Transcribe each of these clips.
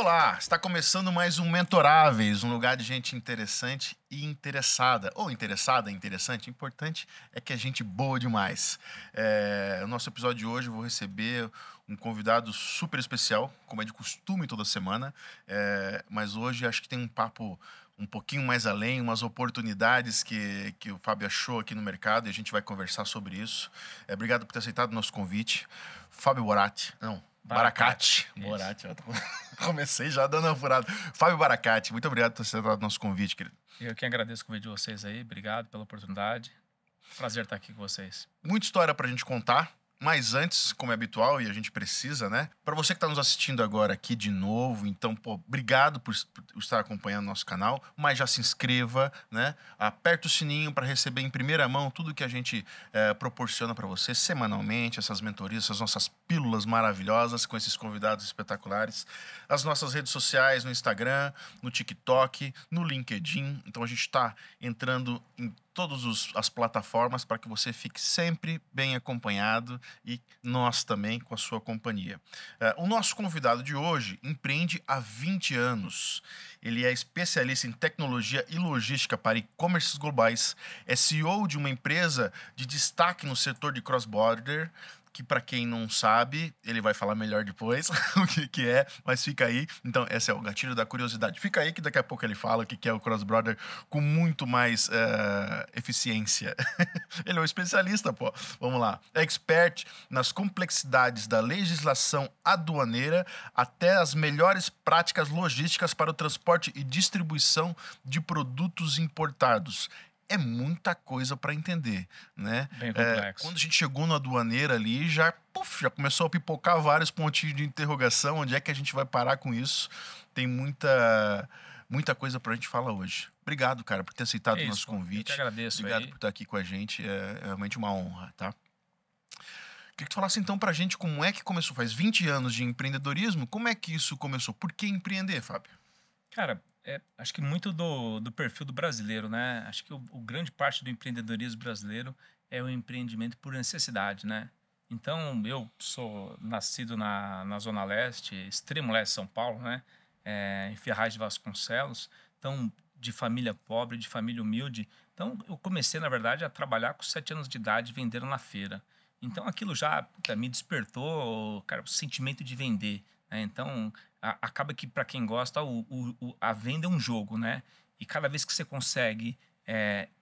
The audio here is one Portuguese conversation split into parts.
Olá, está começando mais um Mentoráveis, um lugar de gente interessante e interessada. Ou interessada, interessante. O importante é que é gente boa demais. No nosso episódio de hoje eu vou receber um convidado super especial, como é de costume toda semana. Mas hoje acho que tem um papo um pouquinho mais além, umas oportunidades que o Fábio achou aqui no mercado e a gente vai conversar sobre isso. Obrigado por ter aceitado o nosso convite. Fábio Borati. Não. Baracate. Borati, comecei já dando uma furada. Fábio Baracate, muito obrigado por ter aceitado o nosso convite, querido. Eu que agradeço o convite de vocês aí. Obrigado pela oportunidade. Prazer estar aqui com vocês. Muita história pra gente contar. Mas antes, como é habitual e a gente precisa, né? Para você que está nos assistindo agora aqui de novo, então, obrigado por estar acompanhando nosso canal, mas já se inscreva, né? Aperta o sininho para receber em primeira mão tudo que a gente proporciona para você semanalmente, essas mentorias, essas nossas pílulas maravilhosas com esses convidados espetaculares. As nossas redes sociais no Instagram, no TikTok, no LinkedIn. Então, a gente está entrando em todas as plataformas para que você fique sempre bem acompanhado e nós também com a sua companhia. O nosso convidado de hoje empreende há 20 anos. Ele é especialista em tecnologia e logística para e-commerces globais, é CEO de uma empresa de destaque no setor de cross-border, que para quem não sabe, ele vai falar melhor depois o que é, mas fica aí. Então, esse é o gatilho da curiosidade. Fica aí que daqui a pouco ele fala o que é o cross-border com muito mais eficiência. Ele é um especialista, pô. Vamos lá. É expert nas complexidades da legislação aduaneira até as melhores práticas logísticas para o transporte e distribuição de produtos importados. É muita coisa para entender, né? Bem complexo. Quando a gente chegou na aduaneira ali, já começou a pipocar vários pontinhos de interrogação. Onde é que a gente vai parar com isso? Tem muita coisa para a gente falar hoje. Obrigado, cara, por ter aceitado o nosso convite. Eu que agradeço. Obrigado por estar aqui com a gente. É realmente uma honra, tá? Queria que tu falasse então pra gente como é que começou. Faz 20 anos de empreendedorismo. Como é que isso começou? Por que empreender, Fábio? Cara, acho que muito do perfil do brasileiro, né? Acho que o grande parte do empreendedorismo brasileiro é o empreendimento por necessidade, né? Então, eu sou nascido na Zona Leste, extremo leste de São Paulo, né? Em Ferraz de Vasconcelos. Então, de família pobre, de família humilde. Então, eu comecei, na verdade, a trabalhar com 7 anos de idade, vendendo na feira. Então, aquilo já me despertou, cara, o sentimento de vender, né? Então, acaba que, para quem gosta, a venda é um jogo, né? E cada vez que você consegue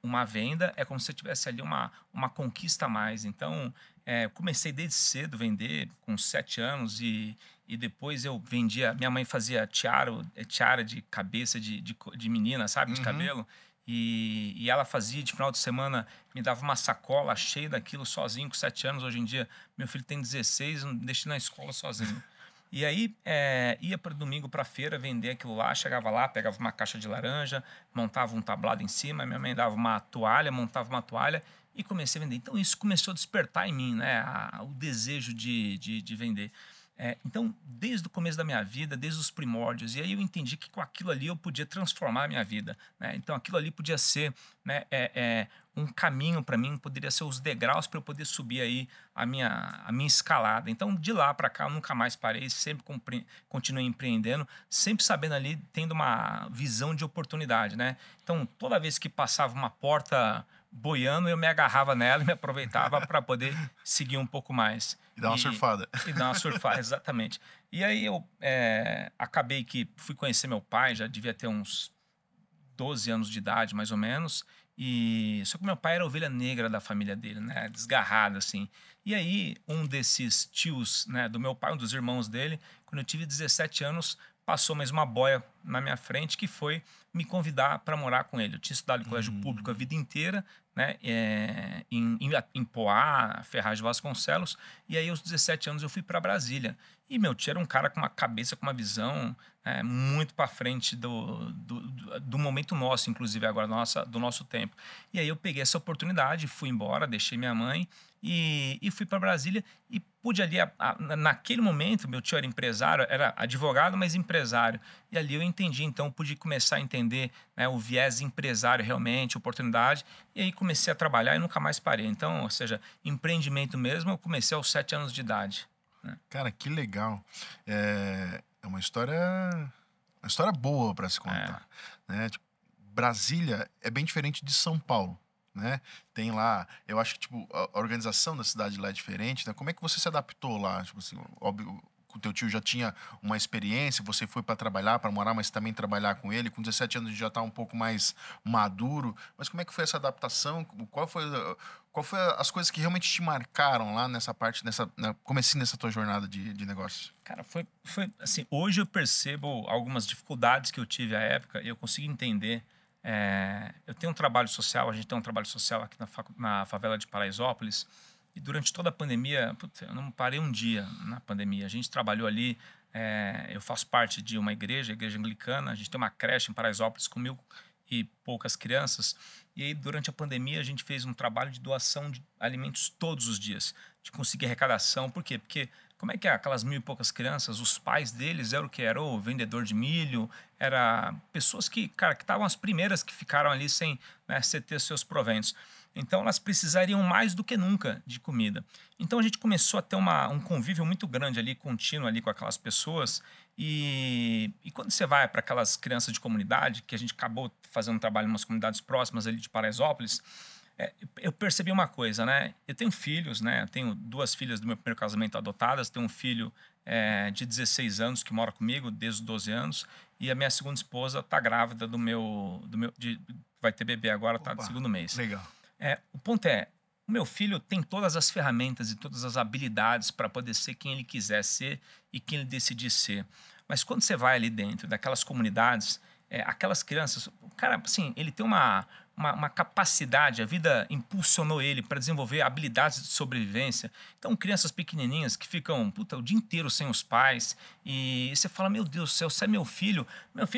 uma venda, é como se você tivesse ali uma conquista a mais. Então, comecei desde cedo a vender, com 7 anos, e depois eu vendia. Minha mãe fazia tiara de cabeça de menina, sabe? De cabelo. E ela fazia de final de semana, me dava uma sacola cheia daquilo sozinho, com 7 anos. Hoje em dia, meu filho tem 16, não deixei na escola sozinho. E aí, ia para domingo para feira vender aquilo lá, chegava lá, pegava uma caixa de laranja, montava um tablado em cima, minha mãe dava uma toalha, montava uma toalha e comecei a vender. Então, isso começou a despertar em mim, né, o desejo de vender. Então, desde o começo da minha vida, desde os primórdios, e aí eu entendi que com aquilo ali eu podia transformar a minha vida, né? Então, aquilo ali podia ser, né, um caminho para mim, poderia ser os degraus para eu poder subir aí a minha escalada. Então, de lá para cá, eu nunca mais parei, sempre continuei empreendendo, sempre sabendo ali, tendo uma visão de oportunidade, né? Então, toda vez que passava uma porta boiando, eu me agarrava nela e me aproveitava para poder seguir um pouco mais. E dar uma surfada. E dar uma surfada, exatamente. E aí eu acabei que fui conhecer meu pai, já devia ter uns 12 anos de idade, mais ou menos. Só que meu pai era a ovelha negra da família dele, né? Desgarrado, assim. E aí, um desses tios, né, do meu pai, um dos irmãos dele, quando eu tive 17 anos, passou mais uma boia na minha frente, que foi me convidar para morar com ele. Eu tinha estudado em colégio público a vida inteira, né, em Poá, Ferraz de Vasconcelos, e aí aos 17 anos eu fui para Brasília. E meu tio era um cara com uma cabeça, com uma visão muito para frente do momento nosso, inclusive agora, do nosso tempo. E aí eu peguei essa oportunidade, fui embora, deixei minha mãe e fui para Brasília e pude ali, naquele momento, meu tio era empresário, era advogado, mas empresário. E ali eu entendi, então pude começar a entender, né, o viés empresário realmente, oportunidade, e aí comecei a trabalhar e nunca mais parei. Então, ou seja, empreendimento mesmo, eu comecei aos 7 anos de idade. Né? Cara, que legal. É uma história boa para se contar, né? Tipo, Brasília é bem diferente de São Paulo, né? Tem lá, eu acho que tipo a organização da cidade lá é diferente, né? Como é que você se adaptou lá? Tipo assim, óbvio, o teu tio já tinha uma experiência, você foi para trabalhar, para morar, mas também trabalhar com ele. Com 17 anos já tá um pouco mais maduro. Mas como é que foi essa adaptação? Qual foi as coisas que realmente te marcaram lá nessa parte, comecinho dessa tua jornada de negócio? Cara, foi assim, hoje eu percebo algumas dificuldades que eu tive à época e eu consigo entender. Eu tenho um trabalho social, a gente tem um trabalho social aqui na favela de Paraisópolis, e durante toda a pandemia, putz, eu não parei um dia na pandemia. A gente trabalhou ali, eu faço parte de uma igreja, a igreja anglicana, a gente tem uma creche em Paraisópolis com 1.000 e poucas crianças, e aí durante a pandemia a gente fez um trabalho de doação de alimentos todos os dias, de conseguir arrecadação. Por quê? Porque como é que é? Aquelas 1.000 e poucas crianças, os pais deles eram o que? Era o vendedor de milho, era pessoas que, cara, que estavam as primeiras que ficaram ali sem, né, sem ter seus proventos. Então elas precisariam mais do que nunca de comida. Então a gente começou a ter um convívio muito grande ali, contínuo ali com aquelas pessoas. E quando você vai para aquelas crianças de comunidade, que a gente acabou fazendo um trabalho em umas comunidades próximas ali de Paraisópolis, eu percebi uma coisa, né? Eu tenho filhos, né? Eu tenho 2 filhas do meu primeiro casamento adotadas, tenho um filho de 16 anos que mora comigo desde os 12 anos, e a minha segunda esposa está grávida vai ter bebê agora, está no segundo mês. Legal. O ponto é, o meu filho tem todas as ferramentas e todas as habilidades para poder ser quem ele quiser ser e quem ele decidir ser. Mas quando você vai ali dentro daquelas comunidades, aquelas crianças, o cara, assim, ele tem uma capacidade, a vida impulsionou ele para desenvolver habilidades de sobrevivência. Então, crianças pequenininhas que ficam, o dia inteiro sem os pais, e você fala, meu Deus do céu, você é meu filho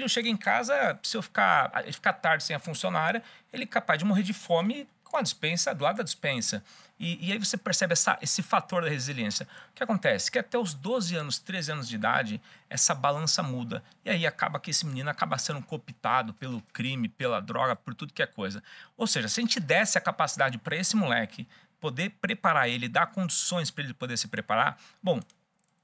chega em casa, se eu ficar tarde sem a funcionária, ele é capaz de morrer de fome com a despensa, do lado da despensa. E aí você percebe esse fator da resiliência. O que acontece? Que até os 12 anos, 13 anos de idade, essa balança muda. E aí acaba que esse menino acaba sendo cooptado pelo crime, pela droga, por tudo que é coisa. Ou seja, se a gente desse a capacidade para esse moleque poder preparar ele, dar condições para ele poder se preparar, bom,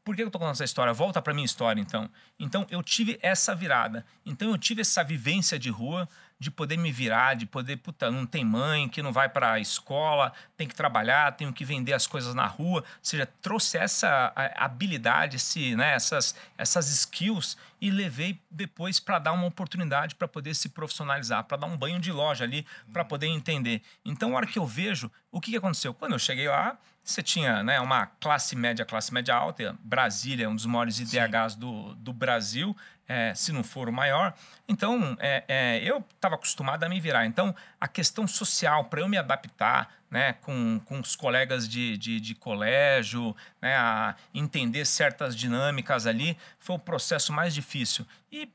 por que eu estou contando essa história? Volta para minha história, então. Então, eu tive essa virada. Então, eu tive essa vivência de rua, de poder me virar, de poder, não tem mãe, que não vai para a escola, tem que trabalhar, tenho que vender as coisas na rua. Ou seja, trouxe essa habilidade, essas skills e levei depois para dar uma oportunidade para poder se profissionalizar, para dar um banho de loja ali, para poder entender. Então, a hora que eu vejo, o que aconteceu? Quando eu cheguei lá, você tinha, né, uma classe média alta. Brasília é um dos maiores IDHs do Brasil, se não for o maior. Então, eu estava acostumado a me virar. Então, a questão social, para eu me adaptar, né, com os colegas de colégio, né, a entender certas dinâmicas ali, foi o processo mais difícil. E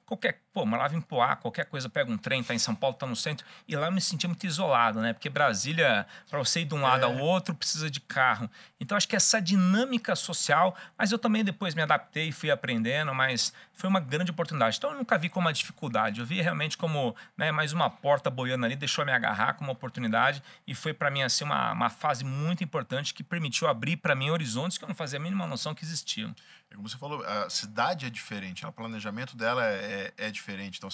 morava em Poá, qualquer coisa, pega um trem, tá em São Paulo, tá no centro, e lá eu me sentia muito isolado, né? Porque Brasília, para você ir de um lado ao outro, precisa de carro. Então, acho que essa dinâmica social, mas eu também depois me adaptei e fui aprendendo, mas foi uma grande oportunidade. Então, eu nunca vi como uma dificuldade, eu vi realmente como, né, mais uma porta boiando ali, deixou eu me agarrar como uma oportunidade, e foi para mim, assim, uma fase muito importante que permitiu abrir para mim horizontes que eu não fazia a mínima noção que existiam. Como você falou, a cidade é diferente, o planejamento dela é diferente. Então,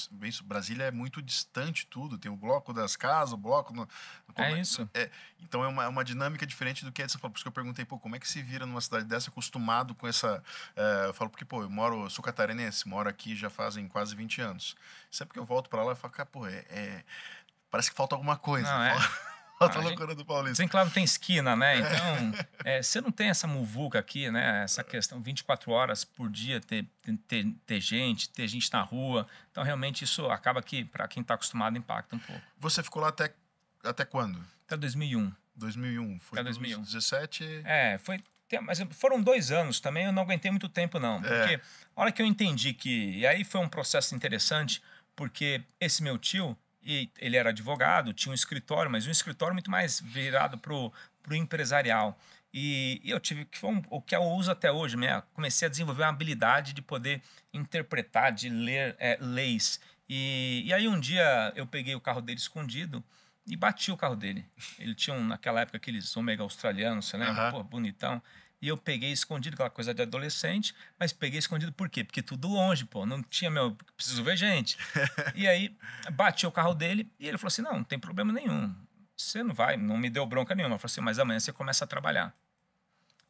Brasília é muito distante tudo. Tem o bloco das casas, o bloco... Isso. Então, é uma dinâmica diferente do que é de São Paulo. Por isso que eu perguntei, como é que se vira numa cidade dessa, acostumado com essa... eu falo porque, eu sou catarinense, moro aqui já fazem quase 20 anos. Sempre que eu volto para lá, eu falo, cara, parece que falta alguma coisa. Não, Falta a loucura do Paulista. Sem claro, tem esquina, né? Então, você não tem essa muvuca aqui, né? Essa questão 24 horas por dia ter gente na rua. Então, realmente, isso acaba que, para quem está acostumado, impacta um pouco. Você ficou lá até quando? Até 2001. 2001. Foi até 2001. 17... Foi... Mas foram 2 anos também, eu não aguentei muito tempo, não. Porque a hora que eu entendi que... E aí foi um processo interessante, porque esse meu tio... E ele era advogado, tinha um escritório, mas um escritório muito mais virado para o empresarial. E eu tive, que foi o que eu uso até hoje, né? Comecei a desenvolver uma habilidade de poder interpretar, de ler leis. E aí um dia eu peguei o carro dele escondido e bati o carro dele. Ele tinha, naquela época, aqueles Ômega australianos, você lembra? Pô, bonitão. E eu peguei escondido, aquela coisa de adolescente, mas peguei escondido por quê? Porque tudo longe, pô, não tinha preciso ver gente. E aí, bati o carro dele e ele falou assim, não tem problema nenhum, você não vai, não me deu bronca nenhuma. Eu falei assim, mas amanhã você começa a trabalhar.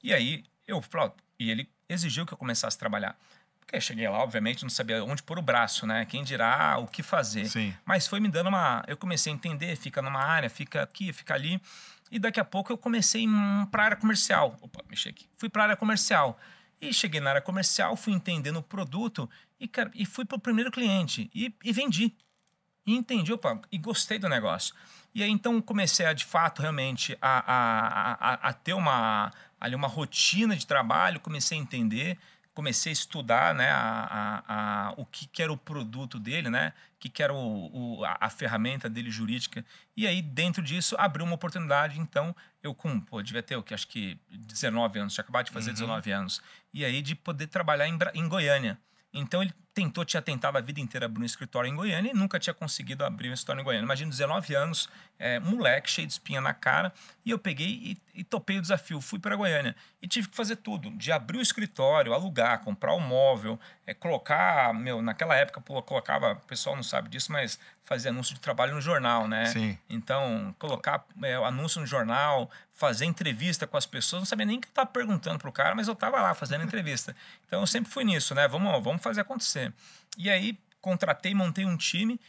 E aí, eu falei, e ele exigiu que eu começasse a trabalhar. Porque eu cheguei lá, obviamente, não sabia onde pôr o braço, né? Quem dirá o que fazer. Sim. Mas foi me dando eu comecei a entender, fica numa área, fica aqui, fica ali. E daqui a pouco eu comecei para a área comercial. Opa, mexi aqui. Fui para a área comercial. E cheguei na área comercial, fui entendendo o produto e fui para o primeiro cliente. E vendi. E entendi, opa, e gostei do negócio. E aí, então, comecei a, de fato, realmente, a ter ali uma rotina de trabalho, comecei a entender, comecei a estudar, né, o que era o produto dele, né, o que era a ferramenta dele jurídica. E aí, dentro disso, abriu uma oportunidade. Então, eu devia ter, acho que 19 anos, tinha acabado de fazer 19 anos. E aí, de poder trabalhar em Goiânia. Então, ele tinha tentado a vida inteira abrir um escritório em Goiânia e nunca tinha conseguido abrir um escritório em Goiânia. Imagina, 19 anos, moleque, cheio de espinha na cara, e eu peguei e topei o desafio, fui para Goiânia. E tive que fazer tudo, de abrir o escritório, alugar, comprar o móvel, colocar, naquela época, colocava, o pessoal não sabe disso, mas fazia anúncio de trabalho no jornal, né? Sim. Então, colocar anúncio no jornal, fazer entrevista com as pessoas, não sabia nem o que eu estava perguntando pro cara, mas eu estava lá fazendo entrevista. Então, eu sempre fui nisso, né? Vamos fazer acontecer. E aí, contratei, montei um time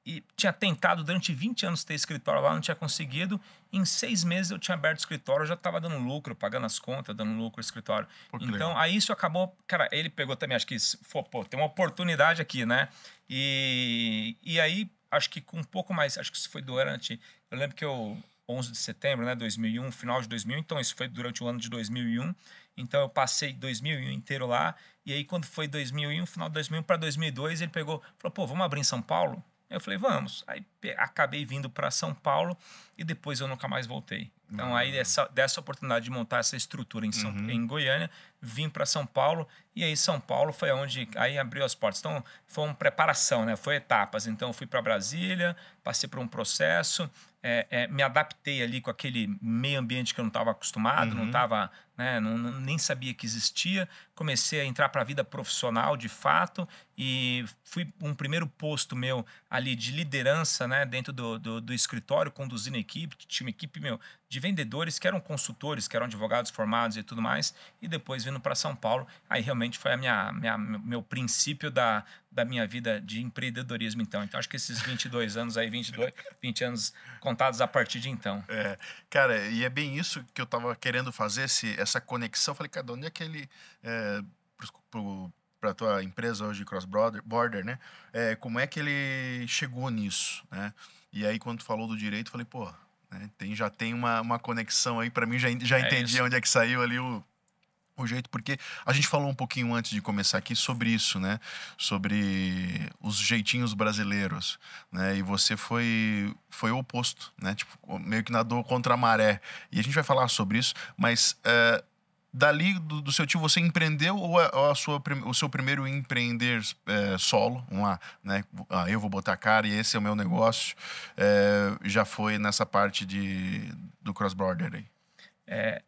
e tinha tentado durante 20 anos ter escritório lá, não tinha conseguido. Em 6 meses eu tinha aberto o escritório, eu já estava dando lucro, pagando as contas, dando lucro no escritório. Então, aí isso acabou... Cara, ele pegou também, acho que tem uma oportunidade aqui, né? E aí, acho que com um pouco mais... Acho que isso foi durante... Eu lembro que 11 de setembro, né, 2001, final de 2000, então isso foi durante o ano de 2001. Então eu passei 2001 inteiro lá, e aí quando foi 2001, final de 2001 para 2002, ele falou, pô, vamos abrir em São Paulo? Eu falei, vamos. Aí acabei vindo para São Paulo e depois eu nunca mais voltei. Então aí dessa oportunidade de montar essa estrutura em Goiânia, vim para São Paulo e aí São Paulo foi onde aí abriu as portas. Então foi uma preparação, né? Foi etapas. Então eu fui para Brasília, passei por um processo, me adaptei ali com aquele meio ambiente que eu não estava acostumado, não estava, né, nem sabia que existia. Comecei a entrar para a vida profissional de fato e fui um primeiro posto meu ali de liderança, né, dentro do escritório, conduzindo a equipe, tinha uma equipe de vendedores que eram consultores, que eram advogados formados e tudo mais, e depois vindo para São Paulo, aí realmente foi meu princípio da minha vida de empreendedorismo, então. Então, acho que esses 22 anos aí, 20 anos contados a partir de então. Cara, e é bem isso que eu tava querendo fazer, essa conexão. Falei, cara, de onde é que ele... para a tua empresa hoje, Cross Border, né? Como é que ele chegou nisso, né? E aí, quando tu falou do direito, falei, pô, né, já tem uma conexão aí. Para mim, já entendi onde é que saiu ali o jeito, porque a gente falou um pouquinho antes de começar aqui sobre isso, né? Sobre os jeitinhos brasileiros, né? E você foi o oposto, né? Tipo, meio que nadou contra a maré. E a gente vai falar sobre isso, mas dali do seu tio, você empreendeu ou o seu primeiro empreender solo? Vamos lá, né? Eu vou botar a cara e esse é o meu negócio. Já foi nessa parte do cross-border aí?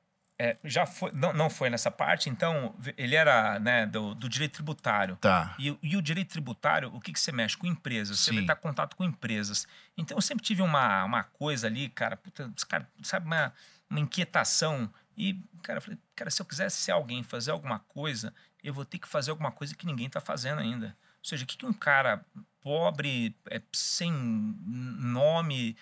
Já foi, não foi nessa parte, então ele era, né, do direito tributário. Tá. E o direito tributário, o que você mexe? Com empresas, você Sim. vai estar em contato com empresas. Então eu sempre tive uma coisa ali, cara, sabe, uma inquietação. E, cara, eu falei, cara, se eu quisesse ser alguém, fazer alguma coisa, eu vou ter que fazer alguma coisa que ninguém está fazendo ainda. Ou seja, o que um cara pobre, sem nome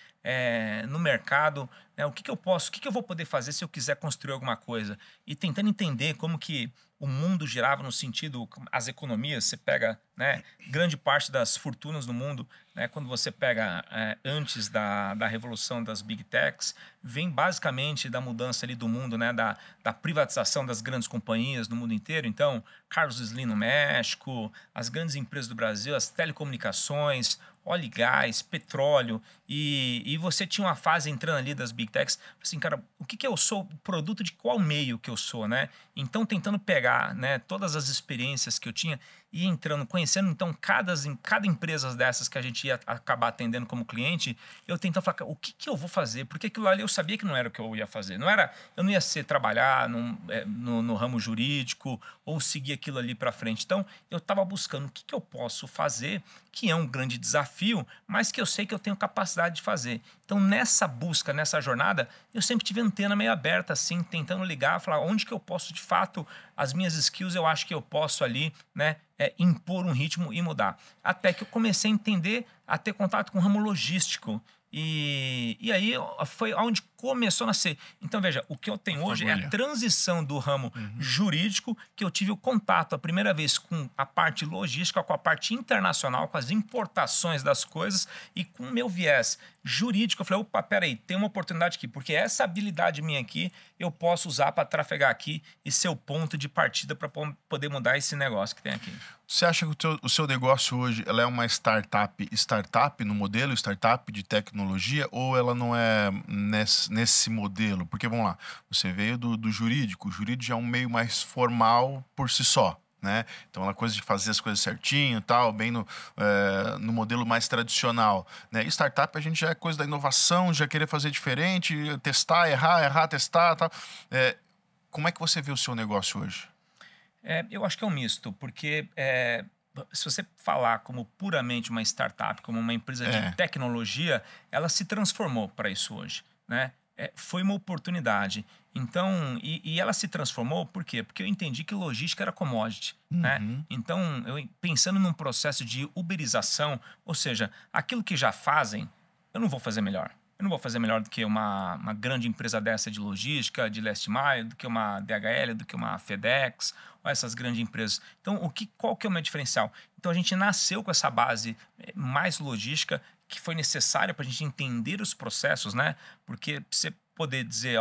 no mercado, né? O que eu vou poder fazer se eu quiser construir alguma coisa? E tentando entender como que o mundo girava no sentido, as economias, você pega, né, grande parte das fortunas do mundo, né, quando você pega antes da revolução das Big Techs, vem basicamente da mudança ali do mundo, né, da privatização das grandes companhias no mundo inteiro. Então, Carlos Slim no México, as grandes empresas do Brasil, as telecomunicações, óleo e gás, petróleo, e você tinha uma fase entrando ali das Big Techs, assim, cara, o que eu sou, produto de qual meio que eu sou, né? Então, tentando pegar, né, todas as experiências que eu tinha e entrando, conhecendo então cada empresa dessas que a gente ia acabar atendendo como cliente, eu tentando falar, o que eu vou fazer? Porque aquilo ali eu sabia que não era o que eu ia fazer. Eu não ia trabalhar no ramo jurídico ou seguir aquilo ali para frente. Então, eu estava buscando o que eu posso fazer, que é um grande desafio, mas que eu sei que eu tenho capacidade de fazer. Então, nessa busca, nessa jornada, eu sempre tive a antena meio aberta, assim, tentando ligar, falar onde que eu posso, de fato, as minhas skills, eu acho que eu posso ali, né, impor um ritmo e mudar. Até que eu comecei a entender, a ter contato com o ramo logístico. E aí foi onde começou a nascer. Então, veja, o que eu tenho hoje é a transição do ramo jurídico, que eu tive o contato a primeira vez com a parte logística, com a parte internacional, com as importações das coisas e com o meu viés jurídico. Eu falei, opa, peraí, tem uma oportunidade aqui, porque essa habilidade minha aqui eu posso usar para trafegar aqui e ser o ponto de partida para poder mudar esse negócio que tem aqui. Você acha que o seu negócio hoje ela é uma startup no modelo startup de tecnologia, ou ela não é nesse modelo? Porque, vamos lá, você veio do jurídico. O jurídico já é um meio mais formal por si só, né? Então, é uma coisa de fazer as coisas certinho, tal, bem no modelo mais tradicional, né? E startup, a gente já é coisa da inovação, já querer fazer diferente, testar, errar, testar, tal. Como é que você vê o seu negócio hoje? Eu acho que é um misto, porque se você falar como puramente uma startup, como uma empresa de tecnologia, ela se transformou para isso hoje, né? Foi uma oportunidade. Então, e ela se transformou por quê? Porque eu entendi que logística era commodity, né? Então, pensando num processo de uberização, ou seja, aquilo que já fazem, eu não vou fazer melhor. Eu não vou fazer melhor do que uma grande empresa dessa de logística, de last mile, do que uma DHL, do que uma FedEx, ou essas grandes empresas. Então, qual que é o meu diferencial? Então, a gente nasceu com essa base mais logística, que foi necessária para a gente entender os processos, né? Porque você poder dizer,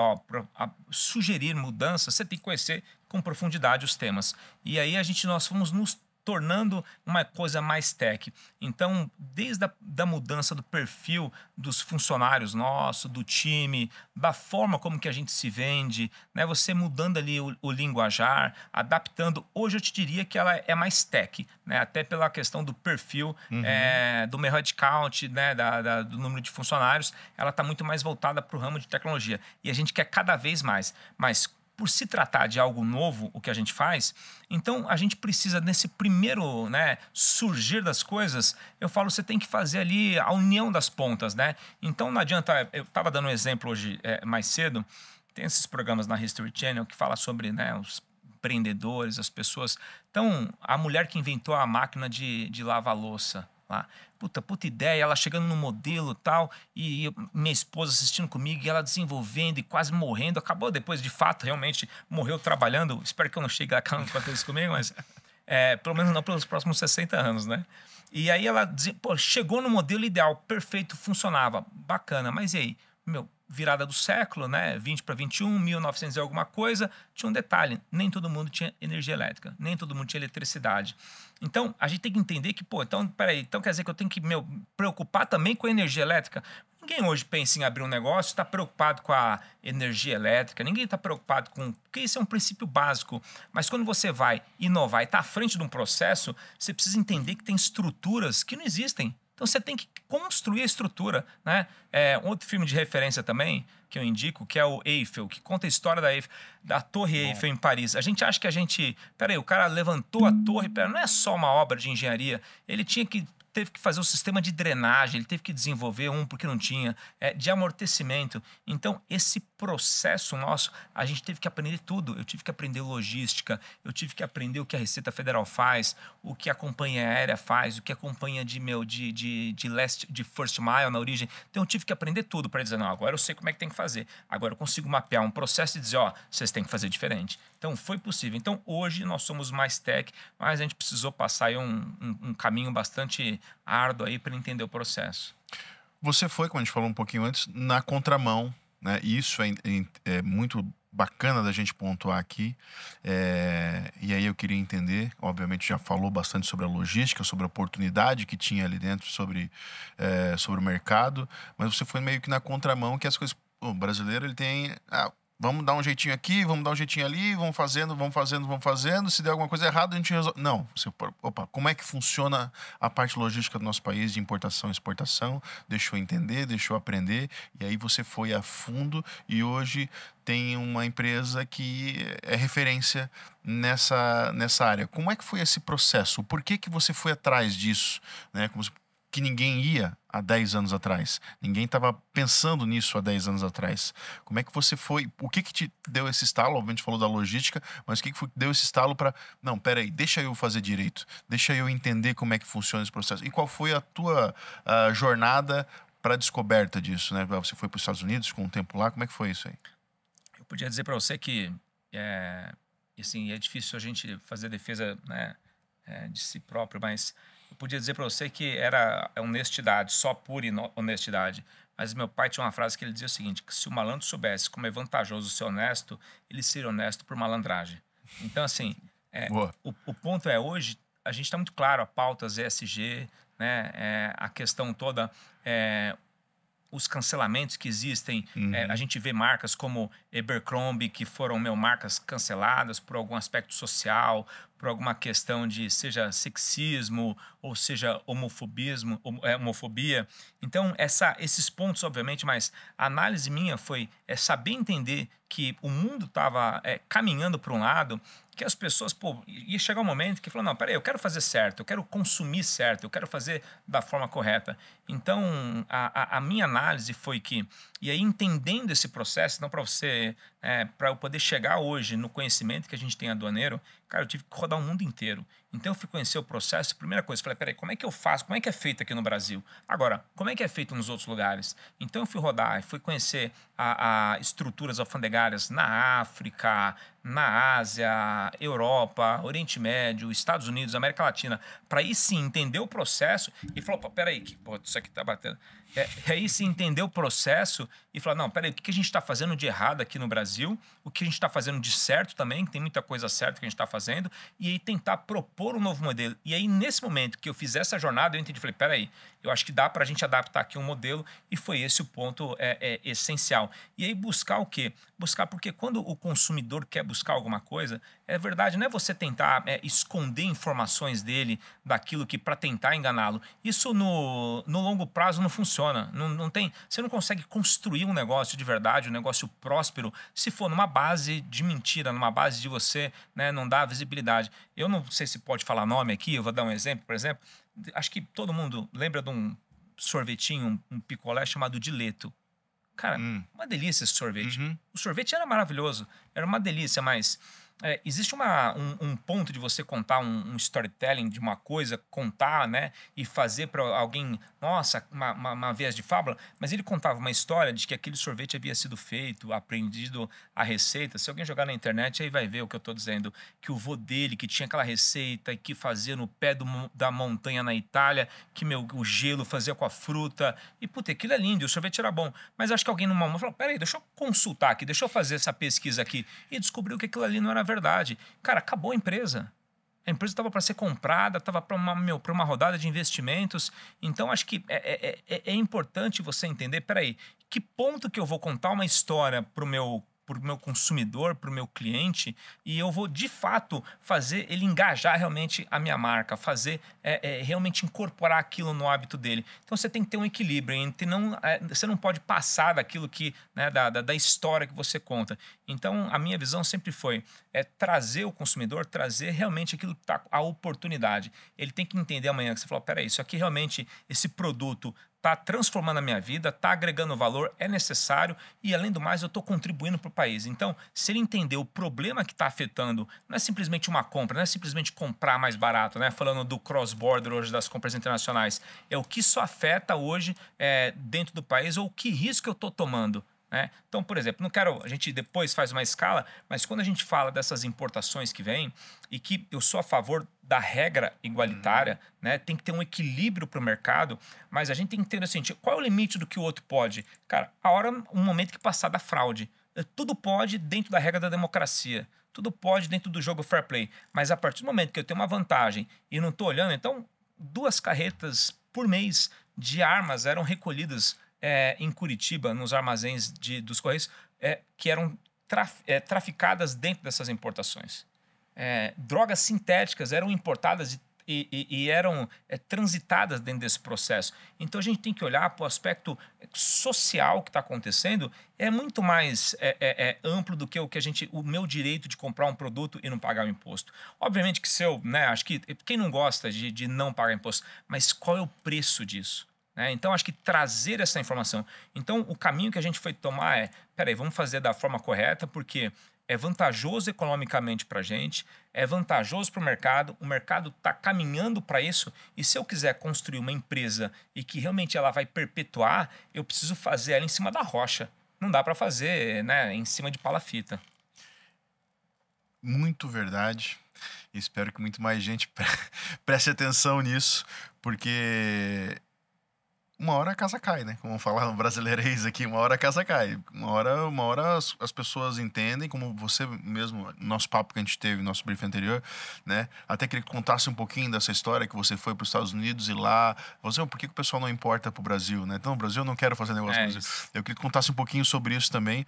sugerir mudanças, você tem que conhecer com profundidade os temas. E aí nós fomos nos tornando uma coisa mais tech. Então, desde a mudança do perfil dos funcionários nossos, do time, da forma como que a gente se vende, né? Você mudando ali o linguajar, adaptando. Hoje eu te diria que ela é mais tech, né? Até pela questão do perfil, do meu headcount, né? Do número de funcionários, ela está muito mais voltada para o ramo de tecnologia. E a gente quer cada vez mais. Mas por se tratar de algo novo, o que a gente faz, então a gente precisa, nesse primeiro, né, surgir das coisas, eu falo, você tem que fazer ali a união das pontas, né? Então não adianta, eu estava dando um exemplo hoje mais cedo, tem esses programas na History Channel que fala sobre, né, os empreendedores, as pessoas. Então, a mulher que inventou a máquina de lavar louça lá. Puta ideia, ela chegando no modelo e tal, e minha esposa assistindo comigo, e ela desenvolvendo e quase morrendo. Acabou depois, de fato, realmente morreu trabalhando. Espero que eu não chegue lá com isso comigo, mas pelo menos não pelos próximos 60 anos, né? E aí ela dizia, chegou no modelo ideal, perfeito, funcionava, bacana, mas e aí? Virada do século, né? 20 para 21, 1900 e alguma coisa, tinha um detalhe, nem todo mundo tinha energia elétrica, nem todo mundo tinha eletricidade. Então, a gente tem que entender que, então quer dizer que eu tenho que me preocupar também com a energia elétrica? Ninguém hoje pensa em abrir um negócio, está preocupado com a energia elétrica, ninguém está preocupado com... Porque isso é um princípio básico. Mas quando você vai inovar e está à frente de um processo, você precisa entender que tem estruturas que não existem. Então, você tem que construir a estrutura, né? Outro filme de referência também, que eu indico, que é o Eiffel, que conta a história da Torre Eiffel em Paris. A gente acha que Peraí, o cara levantou a torre, não é só uma obra de engenharia. Ele teve que fazer um sistema de drenagem, ele teve que desenvolver porque não tinha, de amortecimento. Então, esse processo nosso, a gente teve que aprender tudo. Eu tive que aprender logística, eu tive que aprender o que a Receita Federal faz, o que a companhia aérea faz, o que a companhia de first mile na origem. Então, eu tive que aprender tudo para dizer, não, agora eu sei como é que tem que fazer. Agora eu consigo mapear um processo e dizer, vocês têm que fazer diferente. Então, foi possível. Então, hoje nós somos mais tech, mas a gente precisou passar aí um caminho bastante árduo aí para entender o processo. Você foi, como a gente falou um pouquinho antes, na contramão, né? E isso é muito bacana da gente pontuar aqui. E aí eu queria entender, obviamente já falou bastante sobre a logística, sobre a oportunidade que tinha ali dentro, sobre o mercado, mas você foi meio que na contramão, que as coisas... O brasileiro, ele tem... Vamos dar um jeitinho aqui, vamos dar um jeitinho ali, vamos fazendo, vamos fazendo, vamos fazendo. Se der alguma coisa errada, a gente resolve. Não, você, opa, como é que funciona a parte logística do nosso país de importação e exportação? Deixa eu entender, deixa eu aprender. E aí você foi a fundo e hoje tem uma empresa que é referência nessa área. Como é que foi esse processo? Por que que você foi atrás disso? Né? Que ninguém ia há 10 anos atrás. Ninguém estava pensando nisso há 10 anos atrás. Como é que você foi? O que que te deu esse estalo? Obviamente falou da logística, mas o que que deu esse estalo para... Não, peraí, deixa eu fazer direito. Deixa eu entender como é que funciona esse processo. E qual foi a tua jornada para a descoberta disso? Né? Você foi para os Estados Unidos com um tempo lá. Como é que foi isso aí? Eu podia dizer para você que assim, é difícil a gente fazer defesa, né, de si próprio, mas eu podia dizer para você que era honestidade, só pura honestidade. Mas meu pai tinha uma frase que ele dizia o seguinte, que se o malandro soubesse como é vantajoso ser honesto, ele seria honesto por malandragem. Então, assim, Boa. o ponto é, hoje, a gente está muito claro, a pautas ESG, né, a questão toda... os cancelamentos que existem, a gente vê marcas como Abercrombie, que foram marcas canceladas por algum aspecto social, por alguma questão de, seja sexismo, ou seja homofobia. Então, esses pontos, obviamente, mas a análise minha foi saber entender que o mundo estava caminhando para um lado que as pessoas, ia chegar um momento que falou, não, peraí, eu quero fazer certo, eu quero consumir certo, eu quero fazer da forma correta. Então, a minha análise foi que, e aí entendendo esse processo, então para você, para eu poder chegar hoje no conhecimento que a gente tem aduaneiro, cara, eu tive que rodar o mundo inteiro. Então eu fui conhecer o processo, primeira coisa, falei, peraí, como é que eu faço? Como é que é feito aqui no Brasil? Agora, como é que é feito nos outros lugares? Então eu fui rodar, fui conhecer a estruturas alfandegárias na África, na Ásia, Europa, Oriente Médio, Estados Unidos, América Latina, para aí sim entender o processo e falar, peraí, isso aqui tá batendo. Aí sim entender o processo e falar, não, peraí, o que a gente está fazendo de errado aqui no Brasil, o que a gente está fazendo de certo também, que tem muita coisa certa que a gente está fazendo, e aí tentar propor um novo modelo. E aí, nesse momento que eu fiz essa jornada, eu entendi, falei, peraí, eu acho que dá para a gente adaptar aqui um modelo, e foi esse o ponto essencial. E aí buscar o quê? Buscar, porque quando o consumidor quer buscar alguma coisa, é verdade, não é você tentar esconder informações dele daquilo que para tentar enganá-lo. Isso no longo prazo não funciona. Não tem, você não consegue construir um negócio de verdade, um negócio próspero, se for numa base de mentira, numa base de você não dar visibilidade. Eu não sei se pode falar nome aqui, eu vou dar um exemplo, por exemplo. Acho que todo mundo lembra de um sorvetinho, um picolé chamado Dileto. Cara, uma delícia esse sorvete. Uhum. O sorvete era maravilhoso, era uma delícia, mas existe um ponto de você contar um storytelling de uma coisa, contar, né? E fazer para alguém, nossa, uma vez de fábula, mas ele contava uma história de que aquele sorvete havia sido feito, aprendido a receita. Se alguém jogar na internet, aí vai ver o que eu estou dizendo. Que o vô dele, que tinha aquela receita e que fazia no pé da montanha na Itália, que o gelo fazia com a fruta. E, puta, aquilo é lindo, e o sorvete era bom. Mas acho que alguém numa mão falou, peraí, deixa eu consultar aqui, deixa eu fazer essa pesquisa aqui. E descobriu que aquilo ali não era verdade. Cara, acabou a empresa. A empresa estava para ser comprada, estava para uma rodada de investimentos. Então, acho que é importante você entender, peraí, que ponto que eu vou contar uma história para o meu consumidor, para o meu cliente, e eu vou, de fato, fazer ele engajar realmente a minha marca, fazer realmente incorporar aquilo no hábito dele. Então, você tem que ter um equilíbrio entre você não pode passar daquilo que, da história que você conta. Então, a minha visão sempre foi trazer o consumidor, trazer realmente aquilo que está, a oportunidade. Ele tem que entender amanhã que você falou, peraí, isso aqui realmente, esse produto está transformando a minha vida, está agregando valor, é necessário e, além do mais, eu estou contribuindo para o país. Então, se ele entender o problema que está afetando, não é simplesmente uma compra, não é simplesmente comprar mais barato, né? Falando do cross-border hoje das compras internacionais, é o que isso afeta hoje dentro do país ou que risco eu estou tomando. Então, por exemplo, a gente depois faz uma escala, mas quando a gente fala dessas importações que vêm, e que eu sou a favor da regra igualitária, tem que ter um equilíbrio para o mercado, mas a gente tem que entender assim, qual é o limite do que o outro pode? Cara, um momento que passar da fraude. Tudo pode dentro da regra da democracia, tudo pode dentro do jogo fair play, mas a partir do momento que eu tenho uma vantagem e não estou olhando, então 2 carretas por mês de armas eram recolhidas em Curitiba, nos armazéns dos Correios, que eram traficadas dentro dessas importações. Drogas sintéticas eram importadas e eram transitadas dentro desse processo. Então a gente tem que olhar para o aspecto social que está acontecendo, é muito mais amplo do que o meu direito de comprar um produto e não pagar o imposto. Obviamente que acho que quem não gosta de não pagar imposto, mas qual é o preço disso? Então, acho que trazer essa informação. Então, o caminho que a gente foi tomar peraí, vamos fazer da forma correta, porque é vantajoso economicamente para a gente, é vantajoso para o mercado está caminhando para isso, e se eu quiser construir uma empresa e que realmente ela vai perpetuar, eu preciso fazer ela em cima da rocha. Não dá para fazer em cima de palafita. Muito verdade. Espero que muito mais gente preste atenção nisso, porque uma hora a casa cai, né? Como falar um brasileirês aqui, uma hora a casa cai. Uma hora as pessoas entendem, como você mesmo, nosso papo que a gente teve, nosso briefing anterior, né? Até queria que contasse um pouquinho dessa história que você foi para os Estados Unidos e lá, por que o pessoal não importa para o Brasil, né? Então, o Brasil, eu não quero fazer negócio com o Brasil. Eu queria que contasse um pouquinho sobre isso também.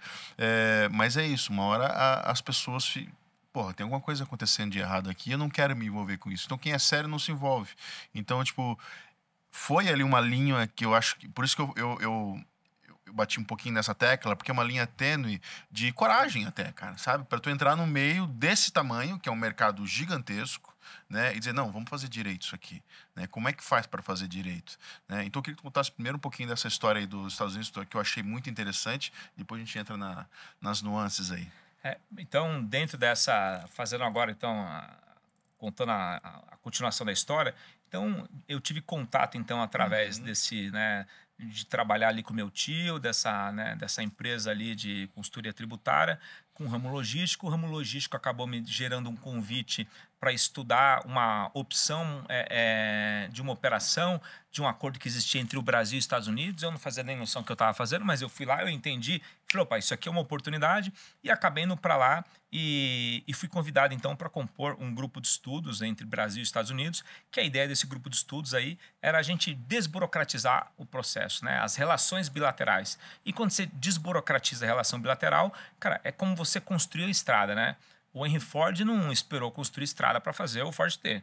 Mas é isso, uma hora as pessoas... Porra, tem alguma coisa acontecendo de errado aqui, eu não quero me envolver com isso. Então, quem é sério não se envolve. Então, tipo... Foi ali uma linha que eu acho que... Por isso que eu bati um pouquinho nessa tecla, porque é uma linha tênue de coragem até, cara, sabe? Para tu entrar no meio desse tamanho, que é um mercado gigantesco, né? E dizer, não, vamos fazer direito isso aqui. Né? Como é que faz para fazer direito? Né? Então eu queria que tu contasse primeiro um pouquinho dessa história aí dos Estados Unidos, que eu achei muito interessante. Depois a gente entra nas nuances aí. Então, dentro dessa... Fazendo agora, então... Contando a continuação da história... Então, eu tive contato, então, através desse, de trabalhar ali com meu tio, dessa empresa ali de consultoria tributária, com o ramo logístico. O ramo logístico acabou me gerando um convite para estudar uma opção de uma operação, de um acordo que existia entre o Brasil e os Estados Unidos. Eu não fazia nem noção do que eu estava fazendo, mas eu fui lá, eu entendi. Falei, opa, isso aqui é uma oportunidade. E acabei indo para lá e fui convidado, então, para compor um grupo de estudos entre Brasil e Estados Unidos, que a ideia desse grupo de estudos aí era a gente desburocratizar o processo, as relações bilaterais. E quando você desburocratiza a relação bilateral, cara, é como você construiu a estrada, O Henry Ford não esperou construir estrada para fazer o Ford T.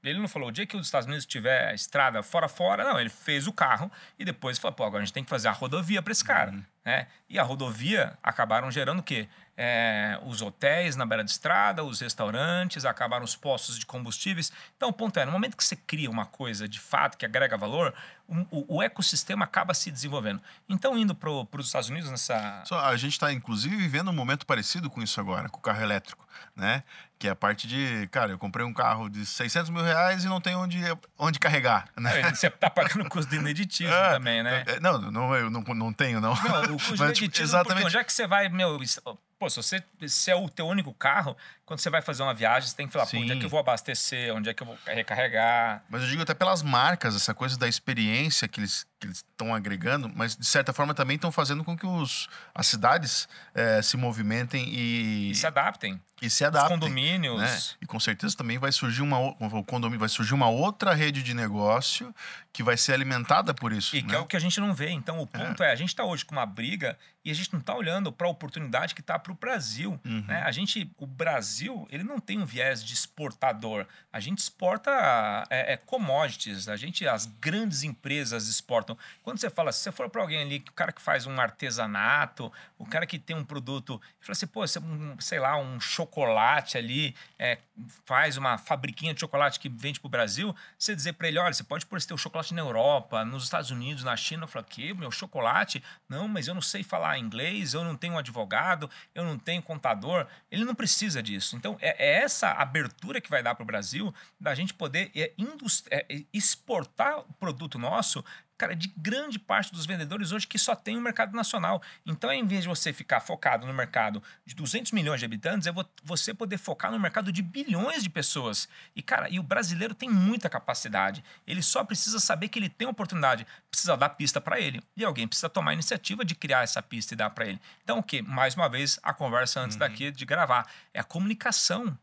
Ele não falou, o dia que os Estados Unidos tiver estrada fora, não. Ele fez o carro e depois falou, pô, agora a gente tem que fazer a rodovia para esse cara. E a rodovia acabaram gerando o quê? Os hotéis na beira de estrada, os restaurantes, acabaram os postos de combustíveis. Então, o ponto no momento que você cria uma coisa de fato que agrega valor, o ecossistema acaba se desenvolvendo. Então, indo para os Estados Unidos nessa... A gente está, inclusive, vivendo um momento parecido com isso agora, com o carro elétrico, né? Que é a parte de, cara, eu comprei um carro de 600 mil reais e não tem onde carregar, né? Você está pagando o custo de ineditismo também, né? Eu não tenho, não. Não, o custo de ineditismo, exatamente. Onde é que você vai, Pô, se é o teu único carro, quando você vai fazer uma viagem, você tem que falar, pô, onde é que eu vou abastecer, onde é que eu vou recarregar. Mas eu digo até pelas marcas, essa coisa da experiência que eles estão agregando, mas de certa forma também estão fazendo com que as cidades se movimentem e se adaptem. Os condomínios. Né? E com certeza também vai surgir uma outra rede de negócio que vai ser alimentada por isso. E que é o que a gente não vê. Então, o ponto a gente está hoje com uma briga e a gente não está olhando para a oportunidade que está para o Brasil. Né? O Brasil, ele não tem um viés de exportador. A gente exporta commodities. As grandes empresas exportam. Quando você fala, se você for para alguém ali, o cara que faz um artesanato, o cara que tem um produto, fala assim, pô, sei lá, um chocolate ali, faz uma fabriquinha de chocolate que vende para o Brasil, você dizer para ele, olha, você pode pôr esse teu chocolate na Europa, nos Estados Unidos, na China. Eu falo, que meu chocolate? Não, mas eu não sei falar inglês, eu não tenho um advogado, eu não tenho contador. Ele não precisa disso. Então, é essa abertura que vai dar para o Brasil, da gente poder exportar o produto nosso, cara, de grande parte dos vendedores hoje que só tem o mercado nacional. Então, em vez de você ficar focado no mercado de 200 milhões de habitantes, você poder focar no mercado de bilhões de pessoas. E, cara, o brasileiro tem muita capacidade. Ele só precisa saber que ele tem oportunidade. Precisa dar pista para ele. E alguém precisa tomar a iniciativa de criar essa pista e dar para ele. Então, o quê? Mais uma vez, a conversa antes daqui de gravar. É a comunicação.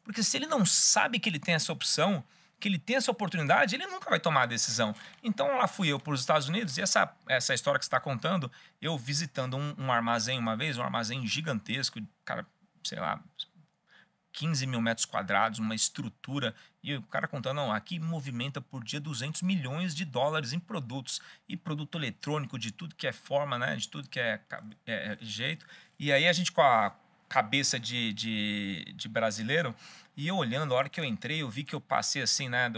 Porque se ele não sabe que ele tem essa opção, que ele tem essa oportunidade, ele nunca vai tomar a decisão. Então lá fui eu para os Estados Unidos e essa história que você está contando, eu visitando um armazém uma vez, um armazém gigantesco, cara, sei lá, 15 mil metros quadrados, uma estrutura, e o cara contando, não, aqui movimenta por dia 200 milhões de dólares em produtos, e produto eletrônico de tudo que é forma, né, de tudo que é jeito. E aí a gente com a cabeça de brasileiro, e eu olhando, a hora que eu entrei, eu vi que eu passei assim, né,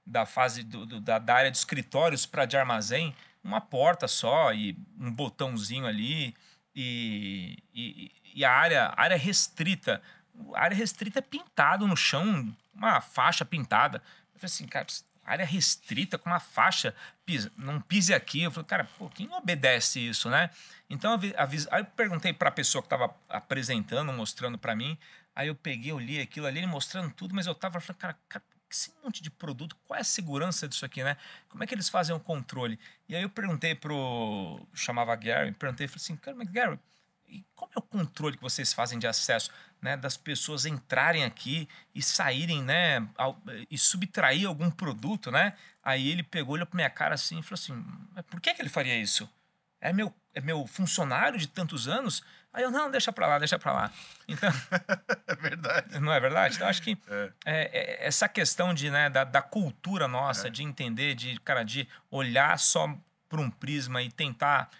da fase da área de escritórios para de armazém, uma porta só e um botãozinho ali, e a área restrita. A área restrita é pintado no chão, uma faixa pintada. Eu falei assim, cara, área restrita com uma faixa, não pise aqui. Eu falei, cara, pô, quem obedece isso, né? Então, aí eu perguntei para a pessoa que estava apresentando, mostrando para mim. Aí eu peguei, eu li aquilo ali, ele mostrando tudo, mas eu tava falando, cara, esse monte de produto, qual é a segurança disso aqui, né? Como é que eles fazem o controle? E aí eu perguntei chamava Gary, perguntei, falei assim, cara, mas Gary, e como é o controle que vocês fazem de acesso, né, das pessoas entrarem aqui e saírem, né, e subtrair algum produto, né? Aí ele pegou, olhou para minha cara assim e falou assim, mas por que ele faria isso? É meu funcionário de tantos anos? Aí eu, não, deixa para lá, deixa para lá. Então, É verdade. não é verdade? Então, acho que essa questão né, da cultura nossa, de entender, de olhar só para um prisma e tentar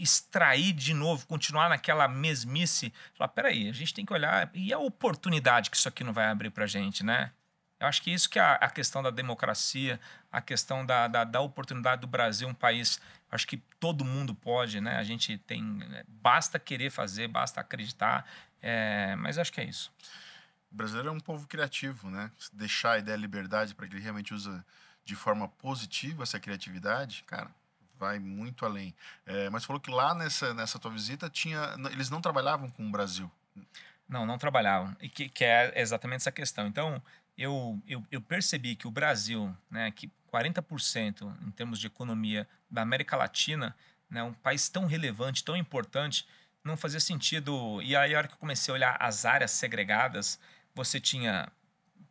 extrair de novo, continuar naquela mesmice, falar, peraí, a gente tem que olhar, e a oportunidade que isso aqui não vai abrir para a gente, né? Eu acho que isso que é a questão da democracia, a questão da oportunidade do Brasil, um país, acho que todo mundo pode, né? A gente tem, basta querer fazer, basta acreditar, mas acho que é isso. O brasileiro é um povo criativo, né? Se deixar a ideia de liberdade para que ele realmente use de forma positiva essa criatividade, cara, vai muito além. Mas falou que lá nessa tua visita eles não trabalhavam com o Brasil. Não trabalhavam. E que é exatamente essa questão. Então, eu percebi que o Brasil, né, que 40% em termos de economia da América Latina, né, um país tão relevante, tão importante, não fazia sentido. E aí, a hora que eu comecei a olhar as áreas segregadas, você tinha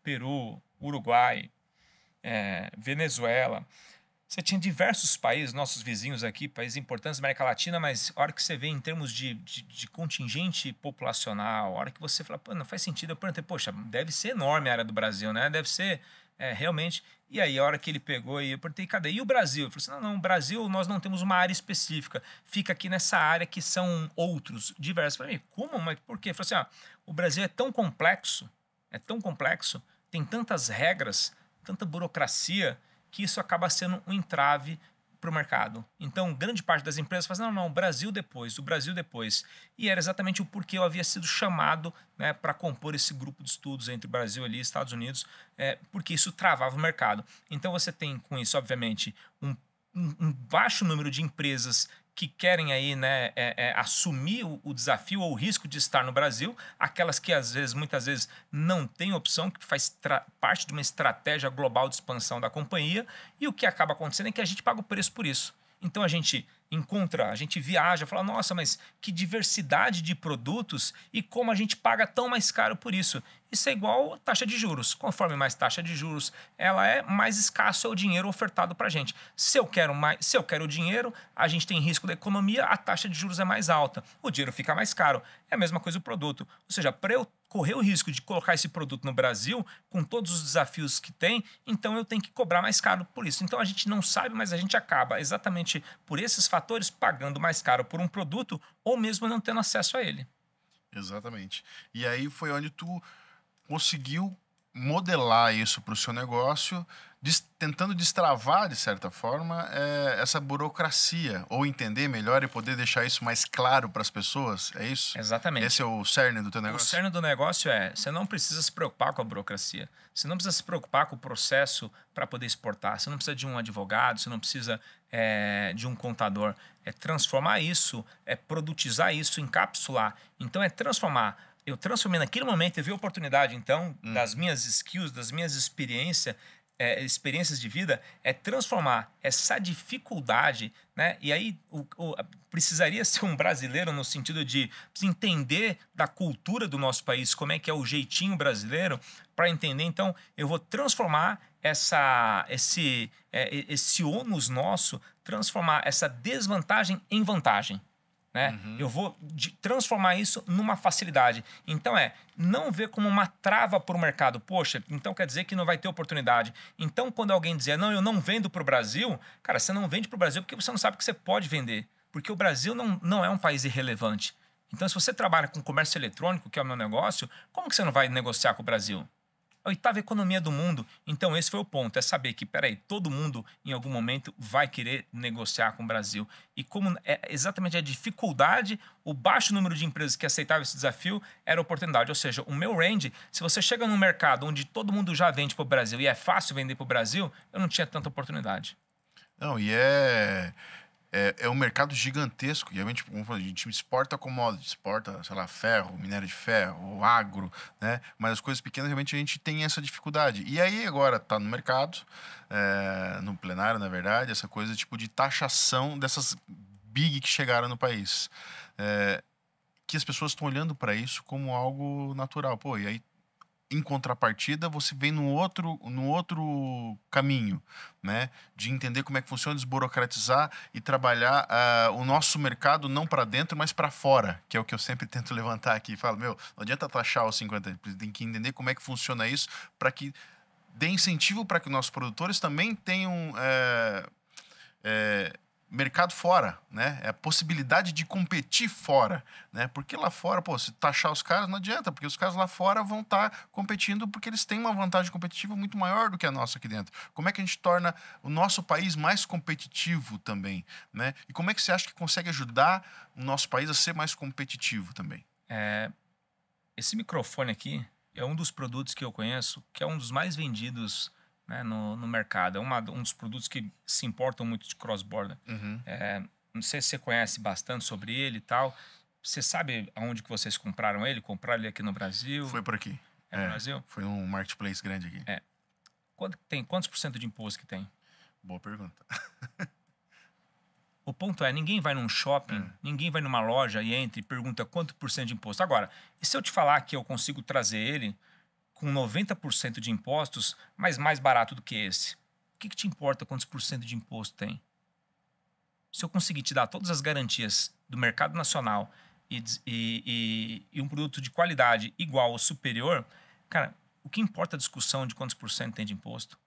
Peru, Uruguai, Venezuela. Você tinha diversos países, nossos vizinhos aqui, países importantes da América Latina, mas a hora que você vê em termos de contingente populacional, a hora que você fala, pô, não faz sentido, eu perguntei, poxa, deve ser enorme a área do Brasil, né? Deve ser realmente. E aí, a hora que ele pegou e eu perguntei, cadê? E o Brasil? Eu falei assim, não, o Brasil nós não temos uma área específica, fica aqui nessa área que são outros, diversos. Eu falei, como? Mas por quê? Eu falei assim, o Brasil é tão complexo, tem tantas regras, tanta burocracia, que isso acaba sendo um entrave para o mercado. Então, grande parte das empresas fala, não, o Brasil depois, o Brasil depois. E era exatamente o porquê eu havia sido chamado, né, para compor esse grupo de estudos entre o Brasil ali e Estados Unidos, porque isso travava o mercado. Então, você tem com isso, obviamente, um baixo número de empresas que querem aí, né, assumir o desafio ou o risco de estar no Brasil, aquelas que muitas vezes não têm opção, que faz parte de uma estratégia global de expansão da companhia, e o que acaba acontecendo é que a gente paga o preço por isso. Então a gente viaja, fala, nossa, mas que diversidade de produtos e como a gente paga tão mais caro por isso. Isso é igual a taxa de juros. Conforme mais taxa de juros ela mais escasso é o dinheiro ofertado para a gente. Se eu quero o dinheiro, a gente tem risco da economia, a taxa de juros é mais alta. O dinheiro fica mais caro. É a mesma coisa o produto. Ou seja, para eu correr o risco de colocar esse produto no Brasil, com todos os desafios que tem, então eu tenho que cobrar mais caro por isso. Então a gente não sabe, mas a gente acaba exatamente por esses fatores pagando mais caro por um produto ou mesmo não tendo acesso a ele. Exatamente. E aí foi onde tu conseguiu modelar isso para o seu negócio, tentando destravar, de certa forma, essa burocracia, ou entender melhor e poder deixar isso mais claro para as pessoas, é isso? Exatamente. Esse é o cerne do teu negócio? O cerne do negócio você não precisa se preocupar com a burocracia, você não precisa se preocupar com o processo para poder exportar, você não precisa de um advogado, você não precisa de um contador, transformar isso, produtizar isso, encapsular. Então transformar. Eu transformei naquele momento, eu vi a oportunidade, então, das minhas skills, das minhas experiências, experiências de vida, é transformar essa dificuldade, né? E aí precisaria ser um brasileiro no sentido de entender da cultura do nosso país, como é que é o jeitinho brasileiro, para entender. Então, eu vou transformar esse ônus nosso, transformar essa desvantagem em vantagem. Né? Eu vou transformar isso numa facilidade. Então não ver como uma trava para o mercado. Poxa, então quer dizer que não vai ter oportunidade. Então quando alguém dizer, não, eu não vendo para o Brasil, cara, você não vende para o Brasil porque você não sabe que você pode vender. Porque o Brasil não é um país irrelevante. Então se você trabalha com comércio eletrônico, que é o meu negócio, como que você não vai negociar com o Brasil? A 8ª economia do mundo. Então esse foi o ponto, é saber que, peraí, todo mundo em algum momento vai querer negociar com o Brasil. E como é exatamente a dificuldade, o baixo número de empresas que aceitavam esse desafio era a oportunidade. Ou seja, o meu range, se você chega num mercado onde todo mundo já vende para o Brasil e é fácil vender para o Brasil, eu não tinha tanta oportunidade. Não, e é um mercado gigantesco. E a gente exporta commodities, exporta, sei lá, ferro, minério de ferro, agro, né? Mas as coisas pequenas realmente a gente tem essa dificuldade. E aí agora tá no mercado, no plenário, na verdade, essa coisa tipo de taxação dessas big que chegaram no país. Que as pessoas estão olhando para isso como algo natural. Pô, e aí em contrapartida, você vem no outro caminho, né? De entender como é que funciona, desburocratizar e trabalhar o nosso mercado não para dentro, mas para fora, que é o que eu sempre tento levantar aqui. Falo, não adianta taxar os 50, tem que entender como é que funciona isso para que dê incentivo para que nossos produtores também tenham mercado fora, né? É a possibilidade de competir fora, né? Porque lá fora, se taxar os caras não adianta, porque os caras lá fora vão estar competindo porque eles têm uma vantagem competitiva muito maior do que a nossa aqui dentro. Como é que a gente torna o nosso país mais competitivo também, né? E como é que você acha que consegue ajudar o nosso país a ser mais competitivo também? Esse microfone aqui é um dos produtos que eu conheço, que é um dos mais vendidos, né, no mercado. É um dos produtos que se importam muito de cross-border. Não sei se você conhece bastante sobre ele e tal. Você sabe aonde que vocês compraram ele? Compraram ele aqui no Brasil? Foi por aqui. No Brasil? Foi um marketplace grande aqui. Quantos por cento de imposto que tem? Boa pergunta. O ponto é, ninguém vai num shopping, ninguém vai numa loja e entra e pergunta quanto por cento de imposto. Agora, e se eu te falar que eu consigo trazer ele com 90% de impostos, mas mais barato do que esse? O que te importa quantos por cento de imposto tem? Se eu conseguir te dar todas as garantias do mercado nacional e um produto de qualidade igual ou superior, cara, o que importa a discussão de quantos por cento tem de imposto?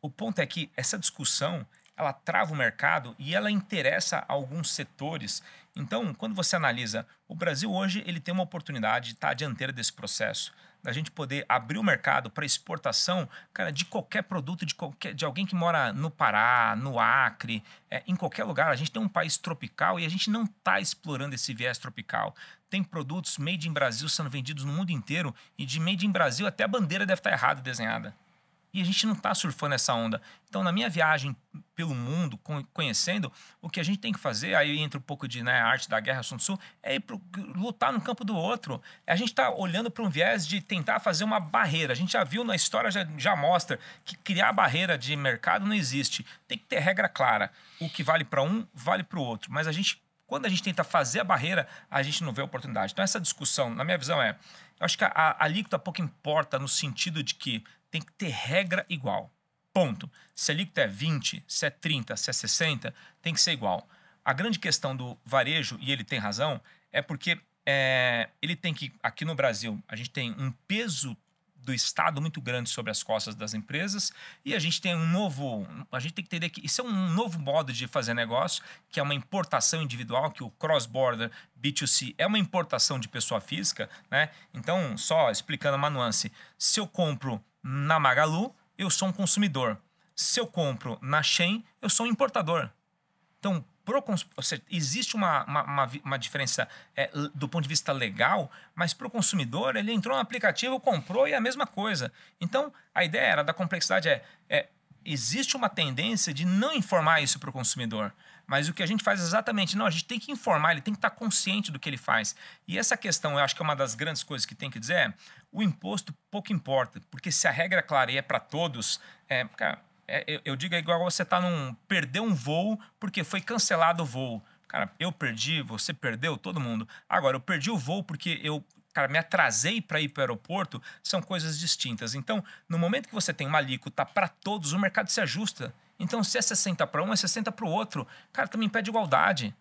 O ponto é que essa discussão, ela trava o mercado e ela interessa a alguns setores. Então, quando você analisa, o Brasil hoje ele tem uma oportunidade de estar à dianteira desse processo, da gente poder abrir o mercado para exportação, cara, de qualquer produto, de alguém que mora no Pará, no Acre, em qualquer lugar. A gente tem um país tropical e a gente não está explorando esse viés tropical. Tem produtos made in Brasil sendo vendidos no mundo inteiro e de made in Brasil até a bandeira deve estar errada desenhada. E a gente não está surfando essa onda. Então, na minha viagem pelo mundo, conhecendo, o que a gente tem que fazer, aí entra um pouco de arte da guerra Sun Tzu, é ir lutar no campo do outro. A gente está olhando para um viés de tentar fazer uma barreira. A gente já viu na história, já mostra que criar barreira de mercado não existe. Tem que ter regra clara. O que vale para um, vale para o outro. Mas quando a gente tenta fazer a barreira, a gente não vê a oportunidade. Então, essa discussão, na minha visão, eu acho que a alíquota pouco importa no sentido de que tem que ter regra igual. Ponto. Se a alíquota é 20, se é 30, se é 60, tem que ser igual. A grande questão do varejo, e ele tem razão, é porque ele tem que, aqui no Brasil, a gente tem um peso do Estado muito grande sobre as costas das empresas e a gente tem a gente tem que entender que isso é um novo modo de fazer negócio, que é uma importação individual, que o cross-border B2C é uma importação de pessoa física, né? Então, só explicando uma nuance, se eu compro na Magalu, eu sou um consumidor. Se eu compro na Shein, eu sou um importador. Então, existe uma diferença do ponto de vista legal, mas para o consumidor, ele entrou no aplicativo, comprou e é a mesma coisa. Então, a ideia da complexidade existe uma tendência de não informar isso para o consumidor. Mas o que a gente faz exatamente, não, a gente tem que informar, ele tem que estar consciente do que ele faz. E essa questão, eu acho que é uma das grandes coisas que tem que dizer é, o imposto pouco importa, porque se a regra é clara e é para todos, cara, eu digo é igual você perdeu um voo porque foi cancelado o voo. Cara, eu perdi, você perdeu, todo mundo. Agora, eu perdi o voo porque cara, me atrasei para ir para o aeroporto, são coisas distintas. Então, no momento que você tem uma alíquota para todos, o mercado se ajusta. Então, se é 60 para um, é 60 para o outro. Cara, também pede igualdade.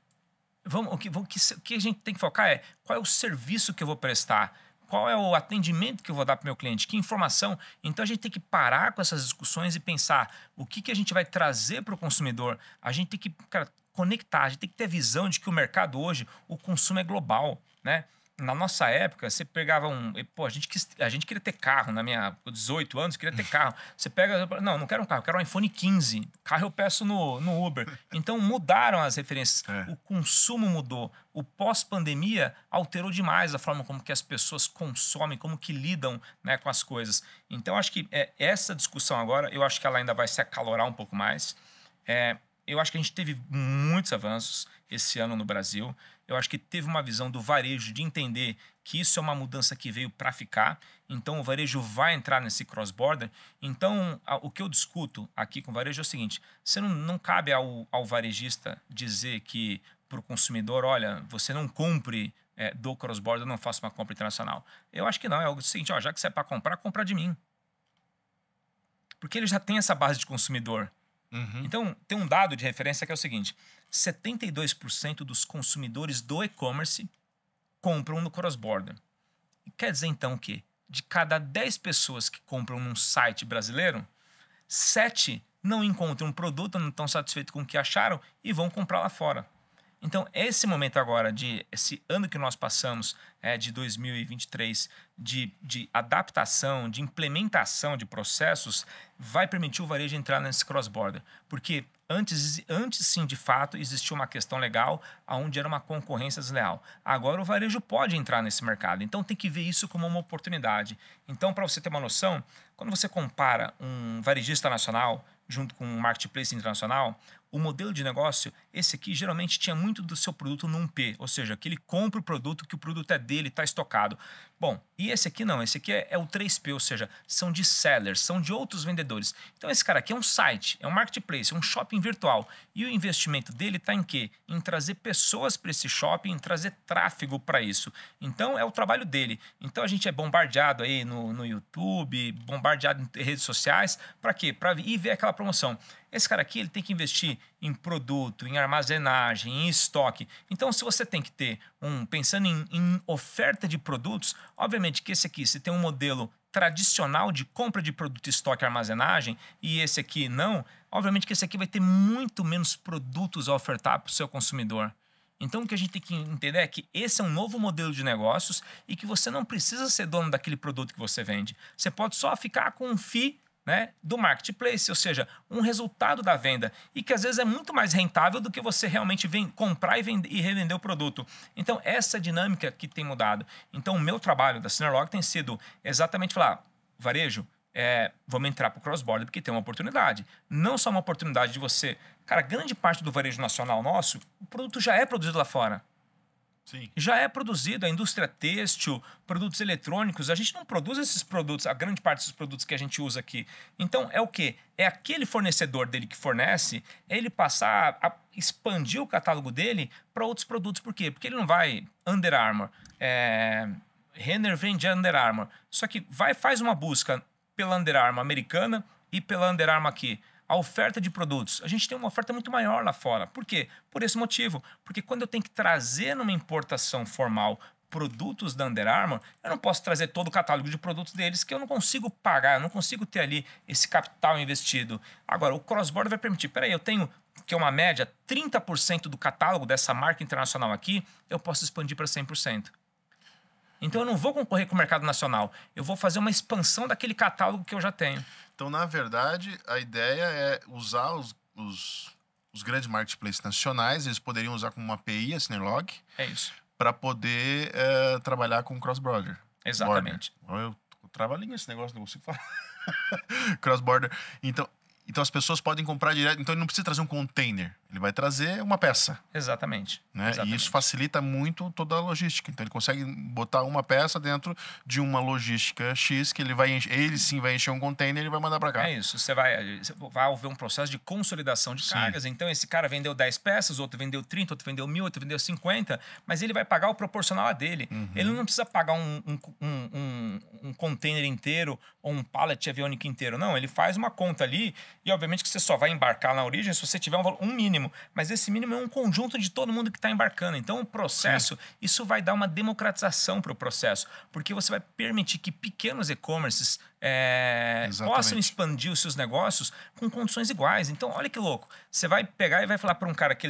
O que a gente tem que focar é qual é o serviço que eu vou prestar, qual é o atendimento que eu vou dar para o meu cliente, que informação. Então, a gente tem que parar com essas discussões e pensar o que a gente vai trazer para o consumidor. A gente tem que, cara, conectar, a gente tem que ter a visão de que o mercado hoje, o consumo é global, né? Na nossa época, você pegava Pô, a gente queria ter carro, na minha 18 anos, queria ter carro. Você pega... Não quero um carro, quero um iPhone 15. Carro eu peço no Uber. Então, mudaram as referências. O consumo mudou. O pós-pandemia alterou demais a forma como que as pessoas consomem, como que lidam, né, com as coisas. Então, acho que essa discussão agora, eu acho que ela ainda vai se acalorar um pouco mais. Eu acho que a gente teve muitos avanços esse ano no Brasil. Eu acho que teve uma visão do varejo de entender que isso é uma mudança que veio para ficar. Então, o varejo vai entrar nesse cross-border. Então, o que eu discuto aqui com o varejo é o seguinte. Não cabe ao varejista dizer que para o consumidor, olha, você não compre do cross-border, não faça uma compra internacional. Eu acho que não. É o seguinte, já que você é para comprar, compra de mim. Porque ele já tem essa base de consumidor. Então, tem um dado de referência que é o seguinte: 72% dos consumidores do e-commerce compram no cross-border. Quer dizer, então, o quê? De cada 10 pessoas que compram num site brasileiro, 7 não encontram um produto, não estão satisfeitos com o que acharam e vão comprar lá fora. Então, esse momento agora, esse ano que nós passamos, de 2023, de adaptação, de implementação de processos, vai permitir o varejo entrar nesse cross-border. Porque antes, sim, de fato, existia uma questão legal onde era uma concorrência desleal. Agora o varejo pode entrar nesse mercado. Então, tem que ver isso como uma oportunidade. Então, para você ter uma noção, quando você compara um varejista nacional junto com um marketplace internacional, o modelo de negócio, esse aqui geralmente tinha muito do seu produto num P, ou seja, que ele compra o produto, que o produto é dele, está estocado. Bom, e esse aqui não, esse aqui é o 3P, ou seja, são de sellers, são de outros vendedores. Então esse cara aqui é um site, é um marketplace, é um shopping virtual. E o investimento dele está em quê? Em trazer pessoas para esse shopping, em trazer tráfego para isso. Então é o trabalho dele. Então a gente é bombardeado aí no YouTube, bombardeado em redes sociais, para quê? Para ir ver aquela promoção. Esse cara aqui ele tem que investir em produto, em armazenagem, em estoque. Então, se você tem que ter pensando em oferta de produtos, obviamente que esse aqui, se tem um modelo tradicional de compra de produto, estoque e armazenagem, e esse aqui não, obviamente que esse aqui vai ter muito menos produtos a ofertar para o seu consumidor. Então, o que a gente tem que entender é que esse é um novo modelo de negócios e que você não precisa ser dono daquele produto que você vende. Você pode só ficar com um FII, né, do marketplace, ou seja, um resultado da venda, e que às vezes é muito mais rentável do que você realmente comprar e revender o produto. Então, essa dinâmica que tem mudado. Então, o meu trabalho da Synerlog tem sido exatamente falar, varejo, vamos entrar para o cross-border porque tem uma oportunidade. Não só uma oportunidade de você... Cara, grande parte do varejo nacional nosso, o produto já é produzido lá fora. Sim. Já é produzido, a indústria têxtil, produtos eletrônicos, a gente não produz esses produtos, a grande parte dos produtos que a gente usa aqui. Então, é o quê? É aquele fornecedor dele que fornece, ele passar a expandir o catálogo dele para outros produtos. Por quê? Porque ele não vai Under Armour, Renner vende Under Armour, só que faz uma busca pela Under Armour americana e pela Under Armour aqui. A oferta de produtos. A gente tem uma oferta muito maior lá fora. Por quê? Por esse motivo. Porque quando eu tenho que trazer numa importação formal produtos da Under Armour, eu não posso trazer todo o catálogo de produtos deles que eu não consigo pagar, eu não consigo ter ali esse capital investido. Agora, o cross-border vai permitir. Peraí, eu tenho, que é uma média, 30% do catálogo dessa marca internacional aqui, eu posso expandir para 100%. Então, eu não vou concorrer com o mercado nacional. Eu vou fazer uma expansão daquele catálogo que eu já tenho. Então, na verdade, a ideia é usar os grandes marketplaces nacionais, eles poderiam usar como uma API, a Synerlog. É isso. Para poder trabalhar com cross-border. Exatamente. Eu trava a língua esse negócio, não consigo falar. Cross-border. Então, Então as pessoas podem comprar direto. Então ele não precisa trazer um container. Ele vai trazer uma peça. Exatamente. Né? Exatamente. E isso facilita muito toda a logística. Então ele consegue botar uma peça dentro de uma logística X que ele sim vai encher um container e vai mandar para cá. É isso. Você vai haver um processo de consolidação de cargas. Então esse cara vendeu 10 peças, outro vendeu 30, outro vendeu 1.000, outro vendeu 50, mas ele vai pagar o proporcional a dele. Ele não precisa pagar um container inteiro ou um pallet aviônico inteiro. Não, ele faz uma conta ali e obviamente que você só vai embarcar na origem se você tiver um mínimo. Mas esse mínimo é um conjunto de todo mundo que está embarcando. Então, o processo, isso vai dar uma democratização para o processo, porque você vai permitir que pequenos e-commerces possam expandir os seus negócios com condições iguais. Então, olha que louco. Você vai pegar e vai falar para um cara que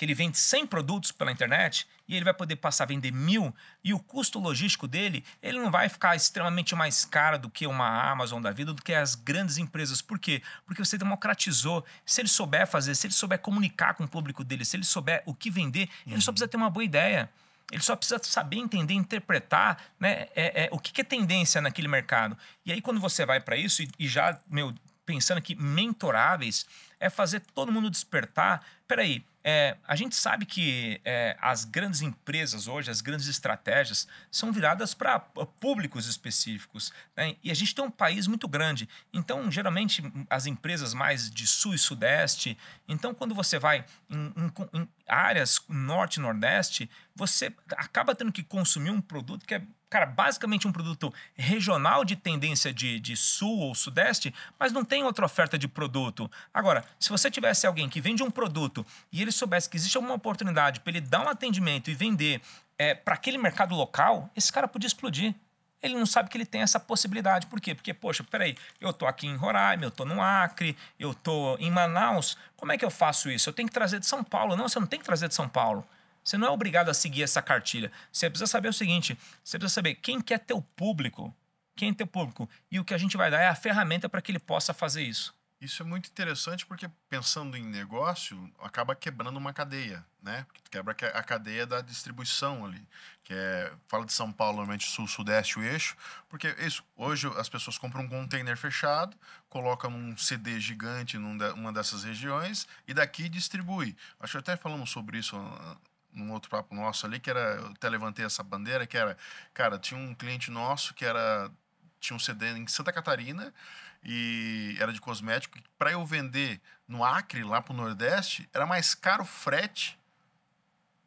ele vende 100 produtos pela internet e ele vai poder passar a vender 1.000 e o custo logístico dele, ele não vai ficar extremamente mais caro do que uma Amazon da vida, do que as grandes empresas. Por quê? Porque você democratizou. Se ele souber fazer, se ele souber comunicar com o público dele, se ele souber o que vender, ele só precisa ter uma boa ideia. Ele só precisa saber entender, interpretar, né, o que é tendência naquele mercado. E aí, quando você vai para isso e já, pensando que mentoráveis é fazer todo mundo despertar. Peraí, a gente sabe que as grandes empresas hoje, as grandes estratégias, são viradas para públicos específicos, né? E a gente tem um país muito grande. Então, geralmente, as empresas mais de sul e sudeste, então, quando você vai em áreas norte e nordeste, você acaba tendo que consumir um produto que é, cara, basicamente um produto regional de tendência de sul ou sudeste, mas não tem outra oferta de produto. Agora, se você tivesse alguém que vende um produto e ele soubesse que existe alguma oportunidade para ele dar um atendimento e vender para aquele mercado local, esse cara podia explodir. Ele não sabe que ele tem essa possibilidade. Por quê? Porque, poxa, peraí, eu tô aqui em Roraima, eu tô no Acre, eu tô em Manaus. Como é que eu faço isso? Eu tenho que trazer de São Paulo. Não, você não tem que trazer de São Paulo. Você não é obrigado a seguir essa cartilha. Você precisa saber o seguinte, você precisa saber quem que é teu público. Quem é teu público. E o que a gente vai dar é a ferramenta para que ele possa fazer isso. Isso é muito interessante porque, pensando em negócio, acaba quebrando uma cadeia, né? Quebra a cadeia da distribuição ali. Fala de São Paulo, normalmente sul, sudeste, o eixo, porque hoje as pessoas compram um container fechado, colocam um CD gigante numa dessas regiões e daqui distribui. Acho que até falamos sobre isso num outro papo nosso ali, eu até levantei essa bandeira, cara, tinha um cliente nosso tinha um CD em Santa Catarina e era de cosmético. Para eu vender no Acre, lá pro Nordeste, era mais caro o frete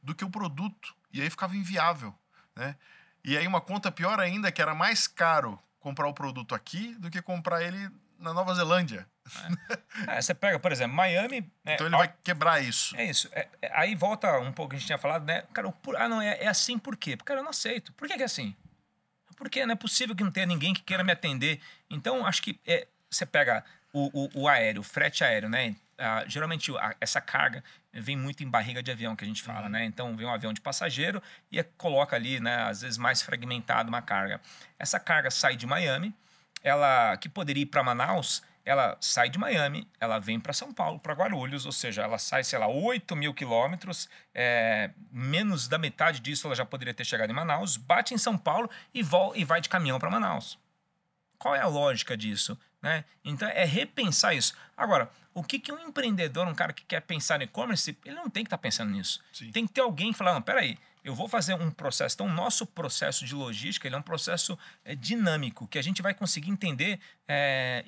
do que o produto. E aí ficava inviável, né? E aí uma conta pior ainda, que era mais caro comprar o produto aqui do que comprar ele na Nova Zelândia. Você pega, por exemplo, Miami... Então ele vai quebrar isso. É isso. Aí volta um pouco que a gente tinha falado, né? Cara, não, é assim por quê? Porque, cara, eu não aceito. Por que é assim? Porque não é possível que não tenha ninguém que queira me atender. Então, acho que você pega o aéreo, o frete aéreo, né? Geralmente, essa carga vem muito em barriga de avião, que a gente fala, né? Então, vem um avião de passageiro e coloca ali, né? Às vezes, mais fragmentado uma carga. Essa carga sai de Miami, que poderia ir para Manaus, ela sai de Miami, ela vem para São Paulo, para Guarulhos, ou seja, ela sai, sei lá, 8.000 quilômetros, menos da metade disso ela já poderia ter chegado em Manaus, bate em São Paulo e vai de caminhão para Manaus. Qual é a lógica disso? Né? Então, é repensar isso. Agora, o que um empreendedor, um cara que quer pensar no e-commerce, ele não tem que estar pensando nisso. Sim. Tem que ter alguém que fala, não, peraí, eu vou fazer um processo. Então, o nosso processo de logística ele é um processo dinâmico, que a gente vai conseguir entender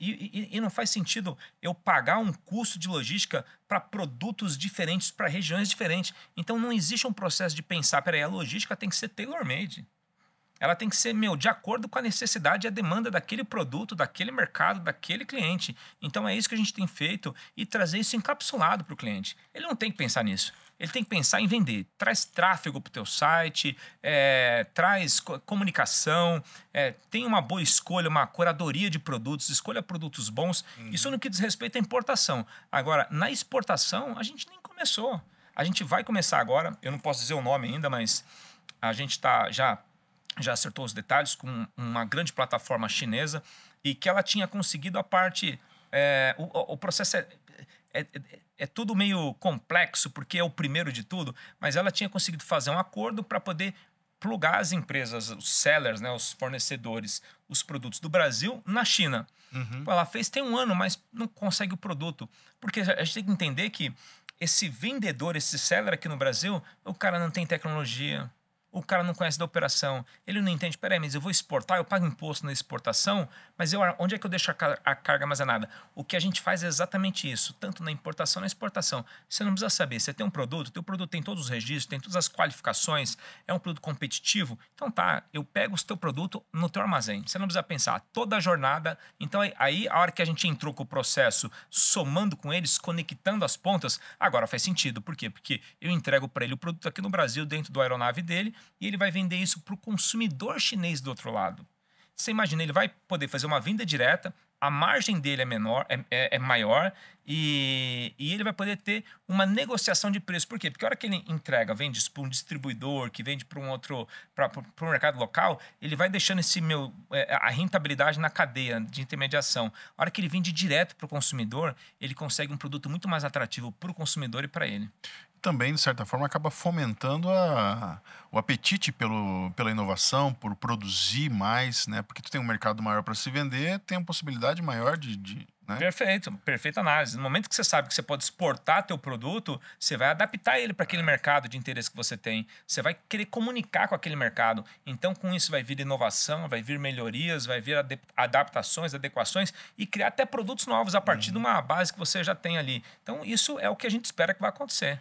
e não faz sentido eu pagar um custo de logística para produtos diferentes, para regiões diferentes. Então, não existe um processo de pensar, peraí, a logística tem que ser tailor-made. Ela tem que ser, de acordo com a necessidade e a demanda daquele produto, daquele mercado, daquele cliente. Então, é isso que a gente tem feito e trazer isso encapsulado para o cliente. Ele não tem que pensar nisso. Ele tem que pensar em vender. Traz tráfego para o teu site, traz comunicação, tem uma boa escolha, uma curadoria de produtos, escolha produtos bons. Isso no que diz respeito à importação. Agora, na exportação, a gente nem começou. A gente vai começar agora, eu não posso dizer o nome ainda, mas a gente está já acertou os detalhes com uma grande plataforma chinesa e que ela tinha conseguido a parte... o processo é tudo meio complexo, porque é o primeiro de tudo, mas ela tinha conseguido fazer um acordo para poder plugar as empresas, os sellers, né, os fornecedores, os produtos do Brasil na China. Ela fez tem um ano, mas não consegue o produto. Porque a gente tem que entender que esse vendedor, esse seller aqui no Brasil, o cara não tem tecnologia, o cara não conhece da operação, ele não entende, peraí, mas eu vou exportar, eu pago imposto na exportação, mas onde é que eu deixo a carga armazenada? O que a gente faz é exatamente isso, tanto na importação na exportação. Você não precisa saber, você tem um produto, teu produto tem todos os registros, tem todas as qualificações, é um produto competitivo, então tá, eu pego o teu produto no teu armazém. Você não precisa pensar toda a jornada. Então aí a hora que a gente entrou com o processo, somando com eles, conectando as pontas, agora faz sentido. Por quê? Porque eu entrego para ele o produto aqui no Brasil, dentro da aeronave dele, e ele vai vender isso para o consumidor chinês do outro lado. Você imagina, ele vai poder fazer uma venda direta, a margem dele é maior e ele vai poder ter uma negociação de preço. Por quê? Porque a hora que ele entrega, vende para um distribuidor, que vende para um outro, para um mercado local, ele vai deixando a rentabilidade na cadeia de intermediação. A hora que ele vende direto para o consumidor, ele consegue um produto muito mais atrativo para o consumidor e para ele. Também, de certa forma, acaba fomentando o apetite pela inovação, por produzir mais, né? Porque tu tem um mercado maior para se vender, tem uma possibilidade maior né? Perfeito, perfeita análise. No momento que você sabe que você pode exportar teu produto, você vai adaptar ele para aquele mercado de interesse que você tem. Você vai querer comunicar com aquele mercado. Então, com isso vai vir inovação, vai vir melhorias, vai vir adaptações, adequações e criar até produtos novos a partir de uma base que você já tem ali. Então, isso é o que a gente espera que vai acontecer.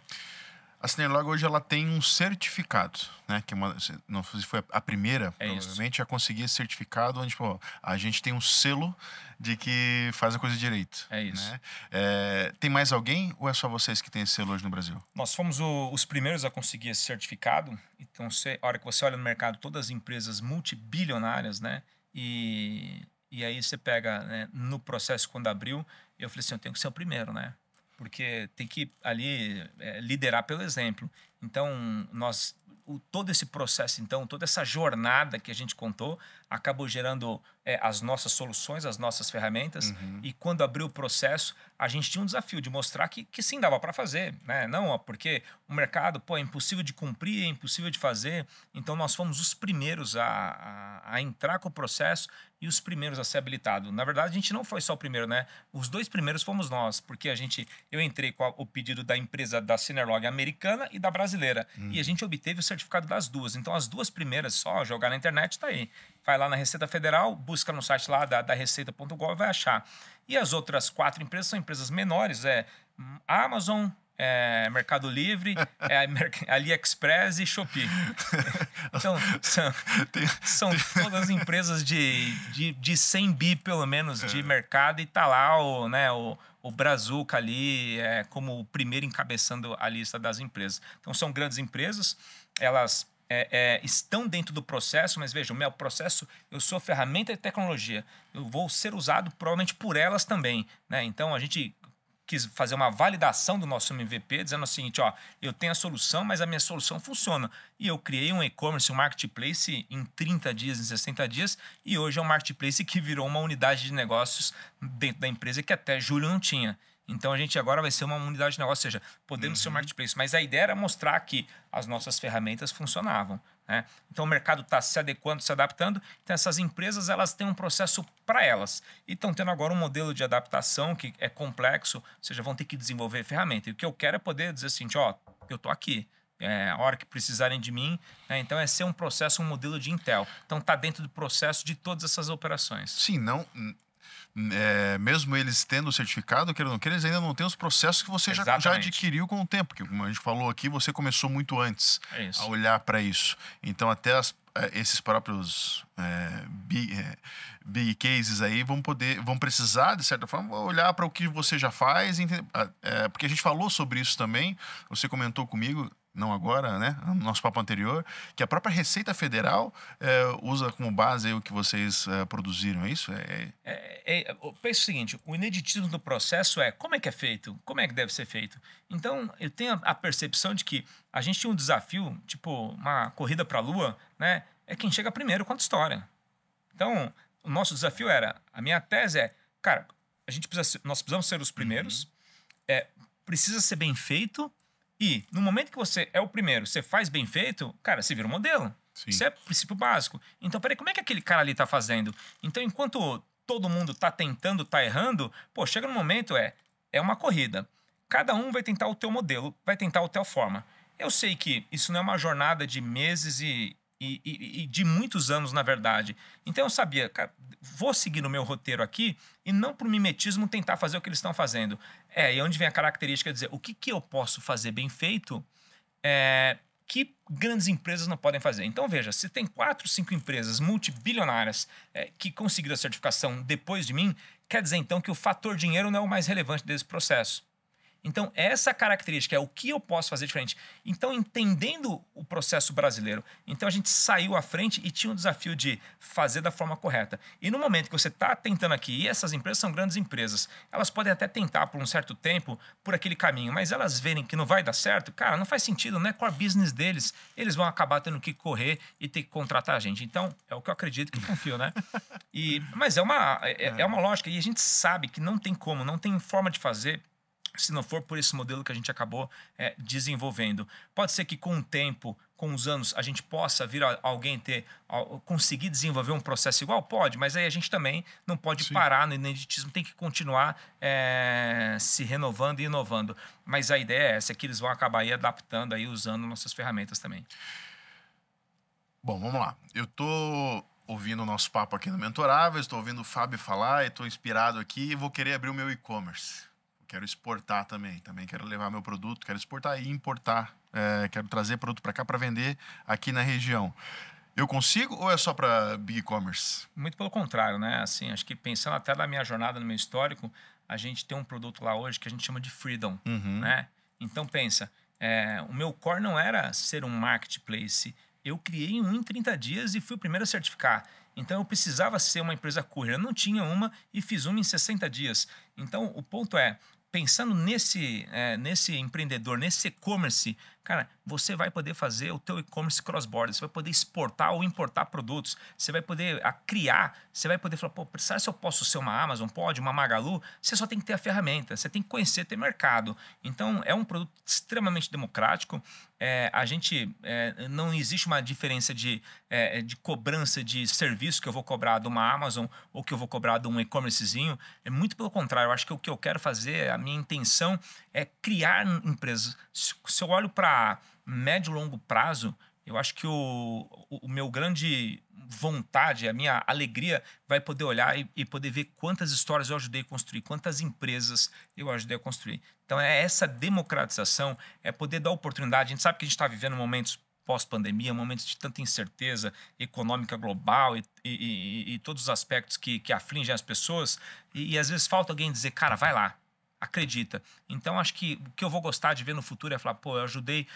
A Synerlog hoje ela tem um certificado, né? Que não sei se foi a primeira, provavelmente, a conseguir esse certificado onde a gente tem um selo de que faz a coisa direito. É isso. Né? Tem mais alguém ou é só vocês que têm esse selo hoje no Brasil? Nós fomos os primeiros a conseguir esse certificado. Então, a hora que você olha no mercado, todas as empresas multibilionárias, né? E aí você pega, né, no processo quando abriu, eu falei assim, eu tenho que ser o primeiro, né? Porque tem que ali liderar pelo exemplo. Então, todo esse processo, então, toda essa jornada que a gente contou, acabou gerando as nossas soluções, as nossas ferramentas. E quando abriu o processo, a gente tinha um desafio de mostrar que sim, dava para fazer. Né? Não, porque o mercado é impossível de cumprir, é impossível de fazer. Então, nós fomos os primeiros a entrar com o processo e os primeiros a ser habilitado. Na verdade, a gente não foi só o primeiro, né? Os 2 primeiros fomos nós, porque eu entrei com o pedido da empresa da Synerlog americana e da brasileira. E a gente obteve o certificado das duas. Então, as 2 primeiras, só jogar na internet, tá aí. Vai lá na Receita Federal, busca no site lá da receita.gov e vai achar. E as outras 4 empresas são empresas menores, Amazon, Mercado Livre, AliExpress e Shopee. Então, são todas empresas de 100 bi, pelo menos, de mercado, e tá lá o Brazuca ali como o primeiro encabeçando a lista das empresas. Então, são grandes empresas, elas estão dentro do processo, mas veja, o meu processo, eu sou ferramenta de tecnologia, eu vou ser usado provavelmente por elas também. Né? Então, a gente quis fazer uma validação do nosso MVP, dizendo o seguinte, eu tenho a solução, mas a minha solução funciona. E eu criei um e-commerce, um marketplace em 30 dias, em 60 dias, e hoje é um marketplace que virou uma unidade de negócios dentro da empresa que até julho não tinha. Então, a gente agora vai ser uma unidade de negócio, ou seja, podemos ser um marketplace. Mas a ideia era mostrar que as nossas ferramentas funcionavam. Né? Então, o mercado está se adequando, se adaptando. Então, essas empresas elas têm um processo para elas. E estão tendo agora um modelo de adaptação que é complexo, ou seja, vão ter que desenvolver ferramenta. E o que eu quero é poder dizer assim, eu estou aqui. A hora que precisarem de mim. Né? Então, é ser um processo, um modelo de Intel. Então, está dentro do processo de todas essas operações. Sim, não... mesmo eles tendo o certificado, queira ou não queira, eles ainda não têm os processos que você já adquiriu com o tempo. Porque, como a gente falou aqui, você começou muito antes a olhar para isso. Então, até esses próprios big cases aí vão precisar, de certa forma, olhar para o que você já faz. Porque a gente falou sobre isso também, você comentou comigo, não agora, né? No nosso papo anterior, que a própria Receita Federal usa como base aí o que vocês produziram, é isso? Pensa o seguinte, o ineditismo do processo como é que é feito? Como é que deve ser feito? Então, eu tenho a percepção de que a gente tinha um desafio, tipo uma corrida para a Lua, né? É quem chega primeiro conta história. Então, o nosso desafio a minha tese cara, nós precisamos ser os primeiros, precisa ser bem feito. E no momento que você é o primeiro, você faz bem feito, cara, você vira um modelo. Sim. Isso é o princípio básico. Então, peraí, como é que aquele cara ali tá fazendo? Então, enquanto todo mundo tá tentando, tá errando, pô, chega no momento, é uma corrida. Cada um vai tentar o teu modelo, vai tentar a tua forma. Eu sei que isso não é uma jornada de meses e de muitos anos, na verdade. Então eu sabia, cara, vou seguir no meu roteiro aqui e não por mimetismo tentar fazer o que eles estão fazendo. E onde vem a característica de dizer o que eu posso fazer bem feito que grandes empresas não podem fazer. Então veja, se tem 4, 5 empresas multibilionárias que conseguiram a certificação depois de mim, quer dizer então que o fator dinheiro não é o mais relevante desse processo. Então, essa característica é o que eu posso fazer diferente. Então, entendendo o processo brasileiro, então a gente saiu à frente e tinha um desafio de fazer da forma correta. E no momento que você está tentando aqui, e essas empresas são grandes empresas, elas podem até tentar por um certo tempo, por aquele caminho, mas elas verem que não vai dar certo, cara, não faz sentido, não é core business deles. Eles vão acabar tendo que correr e ter que contratar a gente. Então, é o que eu acredito que eu confio, né? Mas é uma lógica, e a gente sabe que não tem como, não tem forma de fazer se não for por esse modelo que a gente acabou desenvolvendo. Pode ser que com o tempo, com os anos, a gente possa vir alguém conseguir desenvolver um processo igual? Pode, mas aí a gente também não pode parar no ineditismo, tem que continuar se renovando e inovando. Mas a ideia é essa, é que eles vão acabar aí adaptando, aí, usando nossas ferramentas também. Bom, vamos lá. Eu tô ouvindo o nosso papo aqui no Mentorável, estou ouvindo o Fábio falar, estou inspirado aqui e vou querer abrir o meu e-commerce. Quero exportar também quero levar meu produto, quero exportar e importar, quero trazer produto para cá para vender aqui na região. Eu consigo ou é só para big e-commerce? Muito pelo contrário, né? Assim, acho que pensando até na minha jornada, no meu histórico, a gente tem um produto lá hoje que a gente chama de Freedom, né? Então pensa, o meu core não era ser um marketplace. Eu criei um em 30 dias e fui o primeiro a certificar. Então eu precisava ser uma empresa courier. Eu não tinha uma e fiz uma em 60 dias. Então o ponto é, pensando nesse empreendedor, nesse e-commerce, cara, você vai poder fazer o teu e-commerce cross-border, você vai poder exportar ou importar produtos, você vai poder criar, você vai poder falar, pô, será se eu posso ser uma Amazon? Pode, uma Magalu? Você só tem que ter a ferramenta, você tem que conhecer, ter mercado. Então, é um produto extremamente democrático. Não existe uma diferença de cobrança de serviço que eu vou cobrar de uma Amazon ou que eu vou cobrar de um e-commercezinho. É muito pelo contrário. Eu acho que o que eu quero fazer, a minha intenção é criar empresas. Se eu olho para médio e longo prazo, eu acho que o meu grande vontade, a minha alegria vai poder olhar e poder ver quantas histórias eu ajudei a construir, quantas empresas eu ajudei a construir. Então é essa democratização, é poder dar oportunidade. A gente sabe que a gente está vivendo momentos pós-pandemia, momentos de tanta incerteza econômica global e todos os aspectos que afligem as pessoas e às vezes falta alguém dizer, cara, vai lá. Acredita. Então, acho que o que eu vou gostar de ver no futuro é falar, pô, eu ajudei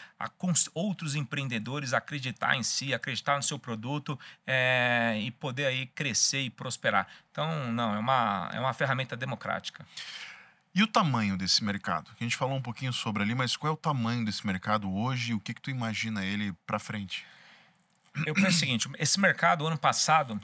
outros empreendedores a acreditar em si, acreditar no seu produto e poder aí crescer e prosperar. Então, não, é uma ferramenta democrática. E o tamanho desse mercado? A gente falou um pouquinho sobre ali, mas qual é o tamanho desse mercado hoje e o que tu imagina ele para frente? Eu penso o seguinte, esse mercado, ano passado,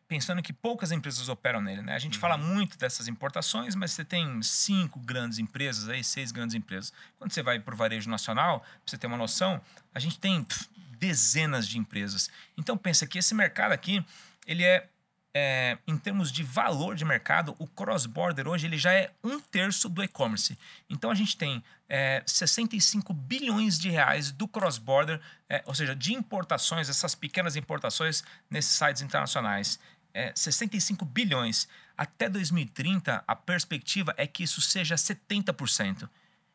pensando que poucas empresas operam nele, né? A gente fala muito dessas importações, mas você tem 5 grandes empresas, 6 grandes empresas. Quando você vai para o varejo nacional, para você ter uma noção, a gente tem dezenas de empresas. Então pensa que esse mercado aqui, ele em termos de valor de mercado, o cross-border hoje ele já é 1/3 do e-commerce. Então a gente tem 65 bilhões de reais do cross-border, ou seja, de importações, essas pequenas importações nesses sites internacionais. 65 bilhões. Até 2030, a perspectiva é que isso seja 70%.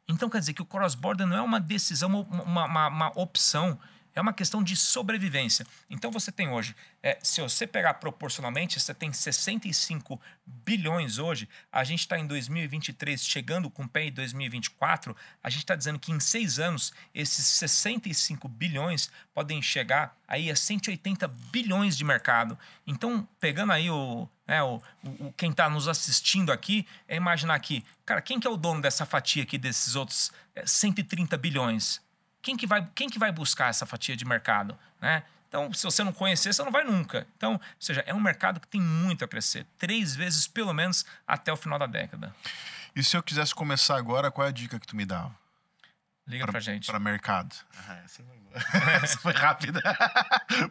Então quer dizer que o cross-border não é uma decisão, uma opção, é uma questão de sobrevivência. Então você tem hoje, se você pegar proporcionalmente, você tem 65 bilhões hoje, a gente está em 2023 chegando com o pé em 2024, a gente está dizendo que em 6 anos esses 65 bilhões podem chegar aí a 180 bilhões de mercado. Então, pegando aí quem está nos assistindo aqui, é imaginar aqui, cara, quem que é o dono dessa fatia aqui desses outros 130 bilhões? Quem que vai buscar essa fatia de mercado, né? Então, se você não conhecer, você não vai nunca. Então, ou seja, é um mercado que tem muito a crescer. 3 vezes, pelo menos, até o final da década. E se eu quisesse começar agora, qual é a dica que tu me dava? Liga pra gente. Para mercado. Essa foi boa. Essa foi rápida.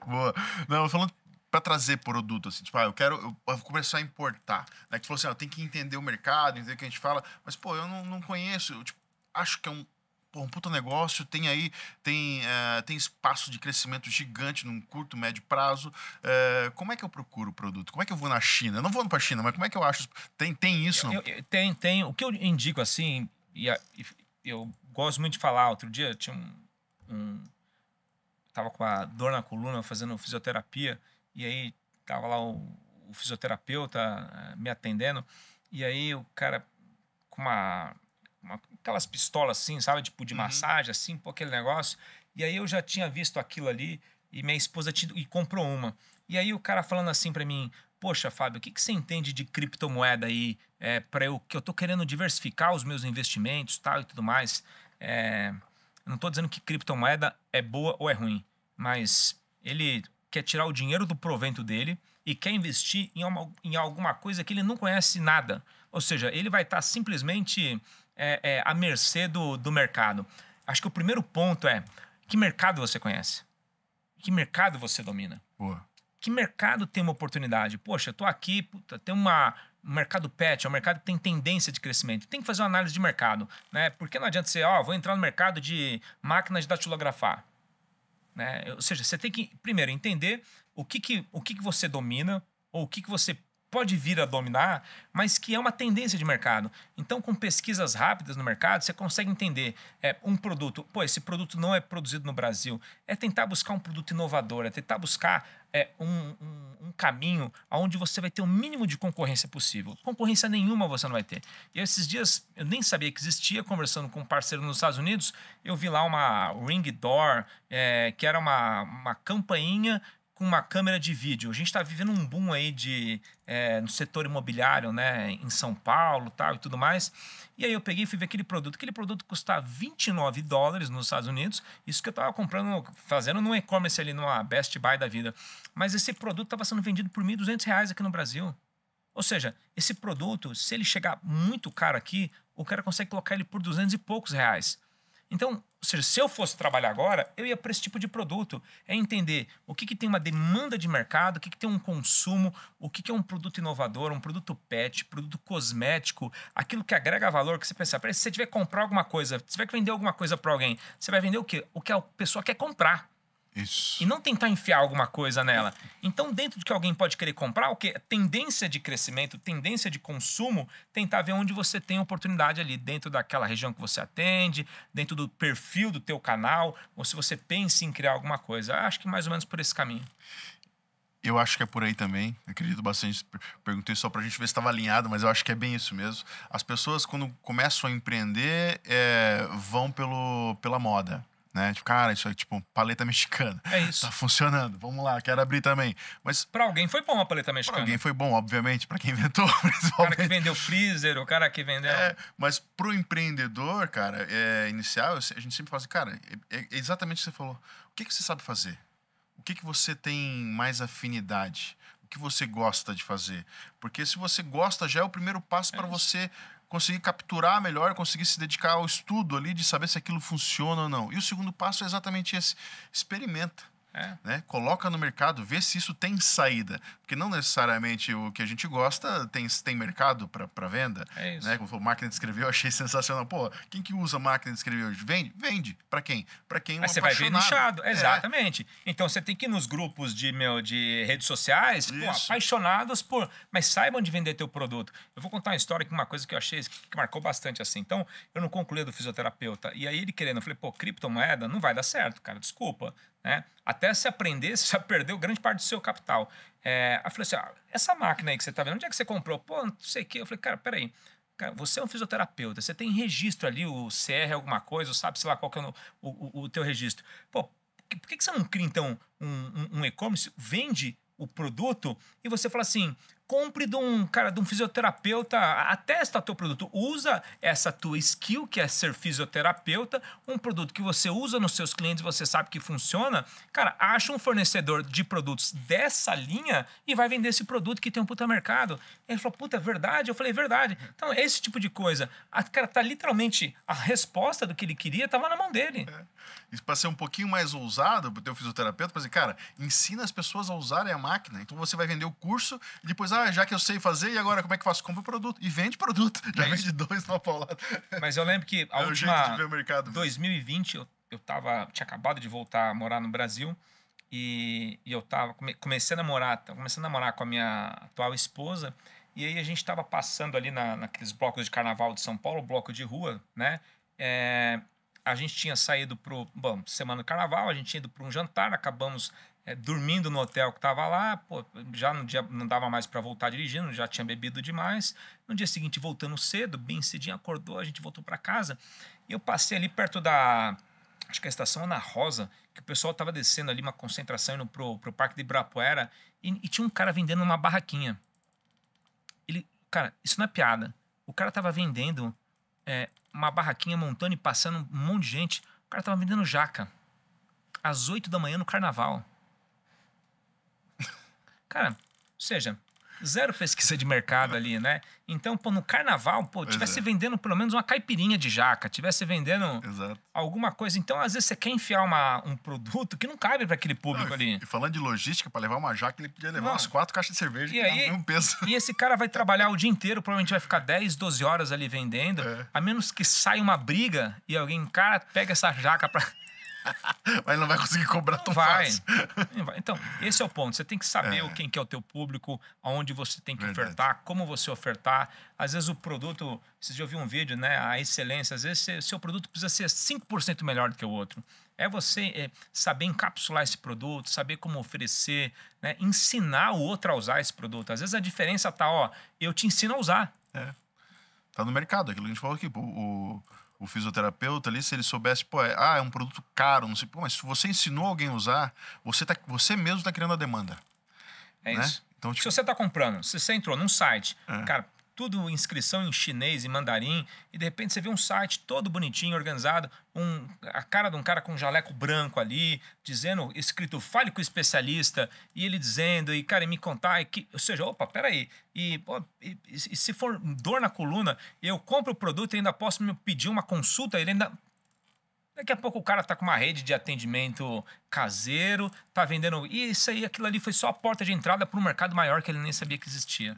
Boa. Não, falando para trazer produto, assim, tipo, eu vou começar a importar. Né? Que tu falou assim, eu tenho que entender o mercado, entender o que a gente fala, mas, pô, eu não conheço, eu, tipo, acho que é um puta negócio, tem espaço de crescimento gigante num curto, médio prazo. Como é que eu procuro o produto? Como é que eu vou na China? Eu não vou pra China, mas como é que eu acho? Tem isso? Tem. O que eu indico, assim, eu gosto muito de falar. Outro dia tinha tava com a dor na coluna fazendo fisioterapia, e aí tava lá o fisioterapeuta me atendendo, e aí o cara com aquelas pistolas assim, sabe? Tipo de massagem, assim, pô, aquele negócio. E aí eu já tinha visto aquilo ali e minha esposa comprou uma. E aí o cara falando assim pra mim, poxa, Fábio, o que você entende de criptomoeda aí? Que eu tô querendo diversificar os meus investimentos, tal e tudo mais. Eu não tô dizendo que criptomoeda é boa ou é ruim, mas ele quer tirar o dinheiro do provento dele e quer investir em alguma coisa que ele não conhece nada. Ou seja, ele vai estar simplesmente à mercê do mercado. Acho que o primeiro ponto é: que mercado você conhece? Que mercado você domina? Boa. Que mercado tem uma oportunidade? Poxa, eu tô aqui, puta, tem um mercado pet, é um mercado que tem tendência de crescimento. Tem que fazer uma análise de mercado, né? Porque não adianta você, vou entrar no mercado de máquinas de datilografar. Né? Ou seja, você tem que, primeiro, entender o que você domina ou o que você pode vir a dominar, mas que é uma tendência de mercado. Então, com pesquisas rápidas no mercado, você consegue entender um produto. Pô, esse produto não é produzido no Brasil. É tentar buscar um produto inovador, é tentar buscar um caminho onde você vai ter o mínimo de concorrência possível. Concorrência nenhuma você não vai ter. E esses dias, eu nem sabia que existia, conversando com um parceiro nos Estados Unidos, eu vi lá uma Ring Door, que era uma campainha com uma câmera de vídeo. A gente está vivendo um boom aí no setor imobiliário, né, em São Paulo, tal e tudo mais. E aí eu peguei e fui ver aquele produto. Aquele produto custava $29 nos Estados Unidos. Isso que eu estava comprando, fazendo no e-commerce ali, numa Best Buy da vida. Mas esse produto estava sendo vendido por R$ 1.200 aqui no Brasil. Ou seja, esse produto, se ele chegar muito caro aqui, o cara consegue colocar ele por 200 e poucos reais. Então, ou seja, se eu fosse trabalhar agora, eu ia para esse tipo de produto. É entender o que tem uma demanda de mercado, o que tem um consumo, o que é um produto inovador, um produto pet, produto cosmético, aquilo que agrega valor, que você pensa, se você tiver que comprar alguma coisa, se tiver que vender alguma coisa para alguém, você vai vender o quê? O que a pessoa quer comprar. Isso. E não tentar enfiar alguma coisa nela. Então, dentro do que alguém pode querer comprar, o quê? Tendência de crescimento, tendência de consumo, tentar ver onde você tem oportunidade ali, dentro daquela região que você atende, dentro do perfil do teu canal, ou se você pensa em criar alguma coisa. Acho que mais ou menos por esse caminho. Eu acho que é por aí também. Acredito bastante. Perguntei só pra gente ver se estava alinhado, mas eu acho que é bem isso mesmo. As pessoas, quando começam a empreender, vão pela moda. Né? Tipo, cara, isso é tipo paleta mexicana. É isso. Tá funcionando. Vamos lá, quero abrir também. Mas para alguém foi bom a paleta mexicana. Para alguém foi bom, obviamente, para quem inventou, principalmente. O cara que vendeu freezer, o cara que vendeu. Mas pro empreendedor, cara, inicial, a gente sempre fala assim, cara, é exatamente o que você falou. O que você sabe fazer? O que você tem mais afinidade? O que você gosta de fazer? Porque se você gosta, já é o primeiro passo para você conseguir capturar melhor, conseguir se dedicar ao estudo ali de saber se aquilo funciona ou não. E o segundo passo é exatamente esse. Experimenta. Né? Coloca no mercado, vê se isso tem saída. Porque não necessariamente o que a gente gosta tem mercado para venda. É isso. Né? Como foi máquina de escrever, eu achei sensacional. Pô, quem que usa máquina de escrever hoje? Vende. Para quem? Para quem Mas você vai ver nichado. Exatamente. Então você tem que ir nos grupos de redes sociais, apaixonados por... Mas saibam de vender teu produto. Eu vou contar uma história que uma coisa que eu achei que marcou bastante assim. Então, eu não concluí do fisioterapeuta. E aí ele querendo, eu falei, criptomoeda não vai dar certo, cara, desculpa. Né? Até se aprender, você já perdeu grande parte do seu capital. Eu falei assim, essa máquina aí que você tá vendo, onde é que você comprou? Pô, não sei o quê. Eu falei, cara, peraí. Cara, você é um fisioterapeuta, você tem registro ali, o CR alguma coisa, sabe, sei lá, qual que é o teu registro. Pô, por que você não cria, então, um e-commerce, vende o produto e você fala assim, compre de um fisioterapeuta, atesta teu produto, usa essa tua skill, que é ser fisioterapeuta, um produto que você usa nos seus clientes, você sabe que funciona, cara, acha um fornecedor de produtos dessa linha e vai vender esse produto que tem um puta mercado. Ele falou, puta, é verdade? Eu falei, verdade. Então, esse tipo de coisa, cara, tá literalmente, a resposta do que ele queria tava na mão dele. E para ser um pouquinho mais ousado pro teu fisioterapeuta, para dizer, cara, ensina as pessoas a usarem a máquina. Então você vai vender o curso e depois, já que eu sei fazer, e agora como é que eu faço? Compra o produto. E vende produto. Já vende 2 numa paulada. Mas eu lembro que a o jeito de ver o mercado. 2020, eu tinha acabado de voltar a morar no Brasil e eu tava, comecei a namorar com a minha atual esposa, e aí a gente tava passando ali naqueles blocos de carnaval de São Paulo, bloco de rua, né? A gente tinha saído semana do carnaval, a gente tinha ido para um jantar, acabamos dormindo no hotel que estava lá, pô, já no dia não dava mais para voltar dirigindo, já tinha bebido demais. No dia seguinte, voltando cedo, bem cedinho, acordou, a gente voltou para casa. E eu passei ali perto acho que a estação Ana Rosa, que o pessoal estava descendo ali, uma concentração, indo pro Parque de Ibirapuera, e tinha um cara vendendo uma barraquinha. Cara, isso não é piada. O cara estava vendendo uma barraquinha, montando e passando um monte de gente. O cara estava vendendo jaca. Às 8 da manhã no carnaval. Cara, ou seja, zero pesquisa de mercado ali, né? Então, no carnaval, tivesse vendendo pelo menos uma caipirinha de jaca, tivesse vendendo alguma coisa. Então, às vezes, você quer enfiar um produto que não cabe para aquele público ali. E falando de logística, para levar uma jaca, ele podia levar umas 4 caixas de cerveja e aí, um peso. E esse cara vai trabalhar o dia inteiro, provavelmente vai ficar 10, 12 horas ali vendendo, a menos que saia uma briga e alguém, cara, pega essa jaca para... Mas ele não vai conseguir cobrar tão fácil. Então, esse é o ponto. Você tem que saber quem que é o teu público, aonde você tem que ofertar, como você ofertar. Às vezes o produto... Vocês já ouviram um vídeo, né? A excelência. Às vezes seu produto precisa ser 5% melhor do que o outro. É você saber encapsular esse produto, saber como oferecer, né? Ensinar o outro a usar esse produto. Às vezes a diferença tá, eu te ensino a usar. Tá no mercado, aquilo que a gente falou aqui. O fisioterapeuta ali, se ele soubesse, é um produto caro, não sei, mas se você ensinou alguém a usar, você mesmo tá criando a demanda. É isso. Então, se você tá comprando, se você entrou num site, cara, tudo inscrição em chinês e mandarim, e de repente você vê um site todo bonitinho, organizado, a cara de um cara com um jaleco branco ali, dizendo, escrito, fale com o especialista, e ele dizendo, e cara, me contar, ou seja, peraí, e se for dor na coluna, eu compro o produto e ainda posso me pedir uma consulta, ele ainda... Daqui a pouco o cara tá com uma rede de atendimento caseiro, tá vendendo... E isso aí, aquilo ali foi só a porta de entrada para um mercado maior que ele nem sabia que existia.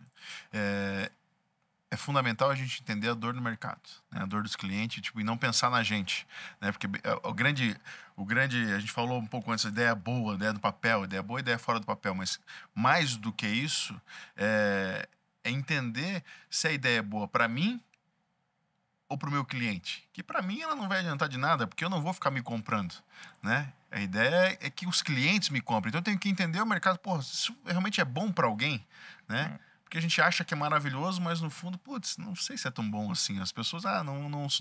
É fundamental a gente entender a dor do mercado, né? A dor dos clientes, e não pensar na gente, né? Porque o grande, a gente falou um pouco antes, a ideia boa, a ideia do papel, a ideia boa, a ideia fora do papel, mas mais do que isso, é entender se a ideia é boa para mim ou para o meu cliente. Que para mim ela não vai adiantar de nada, porque eu não vou ficar me comprando, né? A ideia é que os clientes me comprem. Então eu tenho que entender o mercado, isso realmente é bom para alguém, né? Porque a gente acha que é maravilhoso, mas no fundo, não sei se é tão bom assim. As pessoas,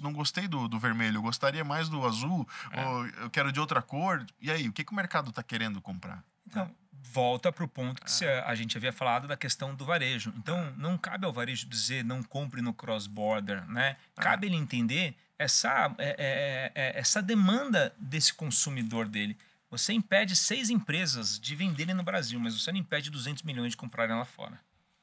não gostei do vermelho, eu gostaria mais do azul, ou eu quero de outra cor. E aí, o que o mercado está querendo comprar? Então, volta para o ponto que a gente havia falado da questão do varejo. Então, não cabe ao varejo dizer não compre no cross-border, né? Cabe ele entender essa demanda desse consumidor dele. Você impede 6 empresas de venderem no Brasil, mas você não impede 200 milhões de comprarem lá fora.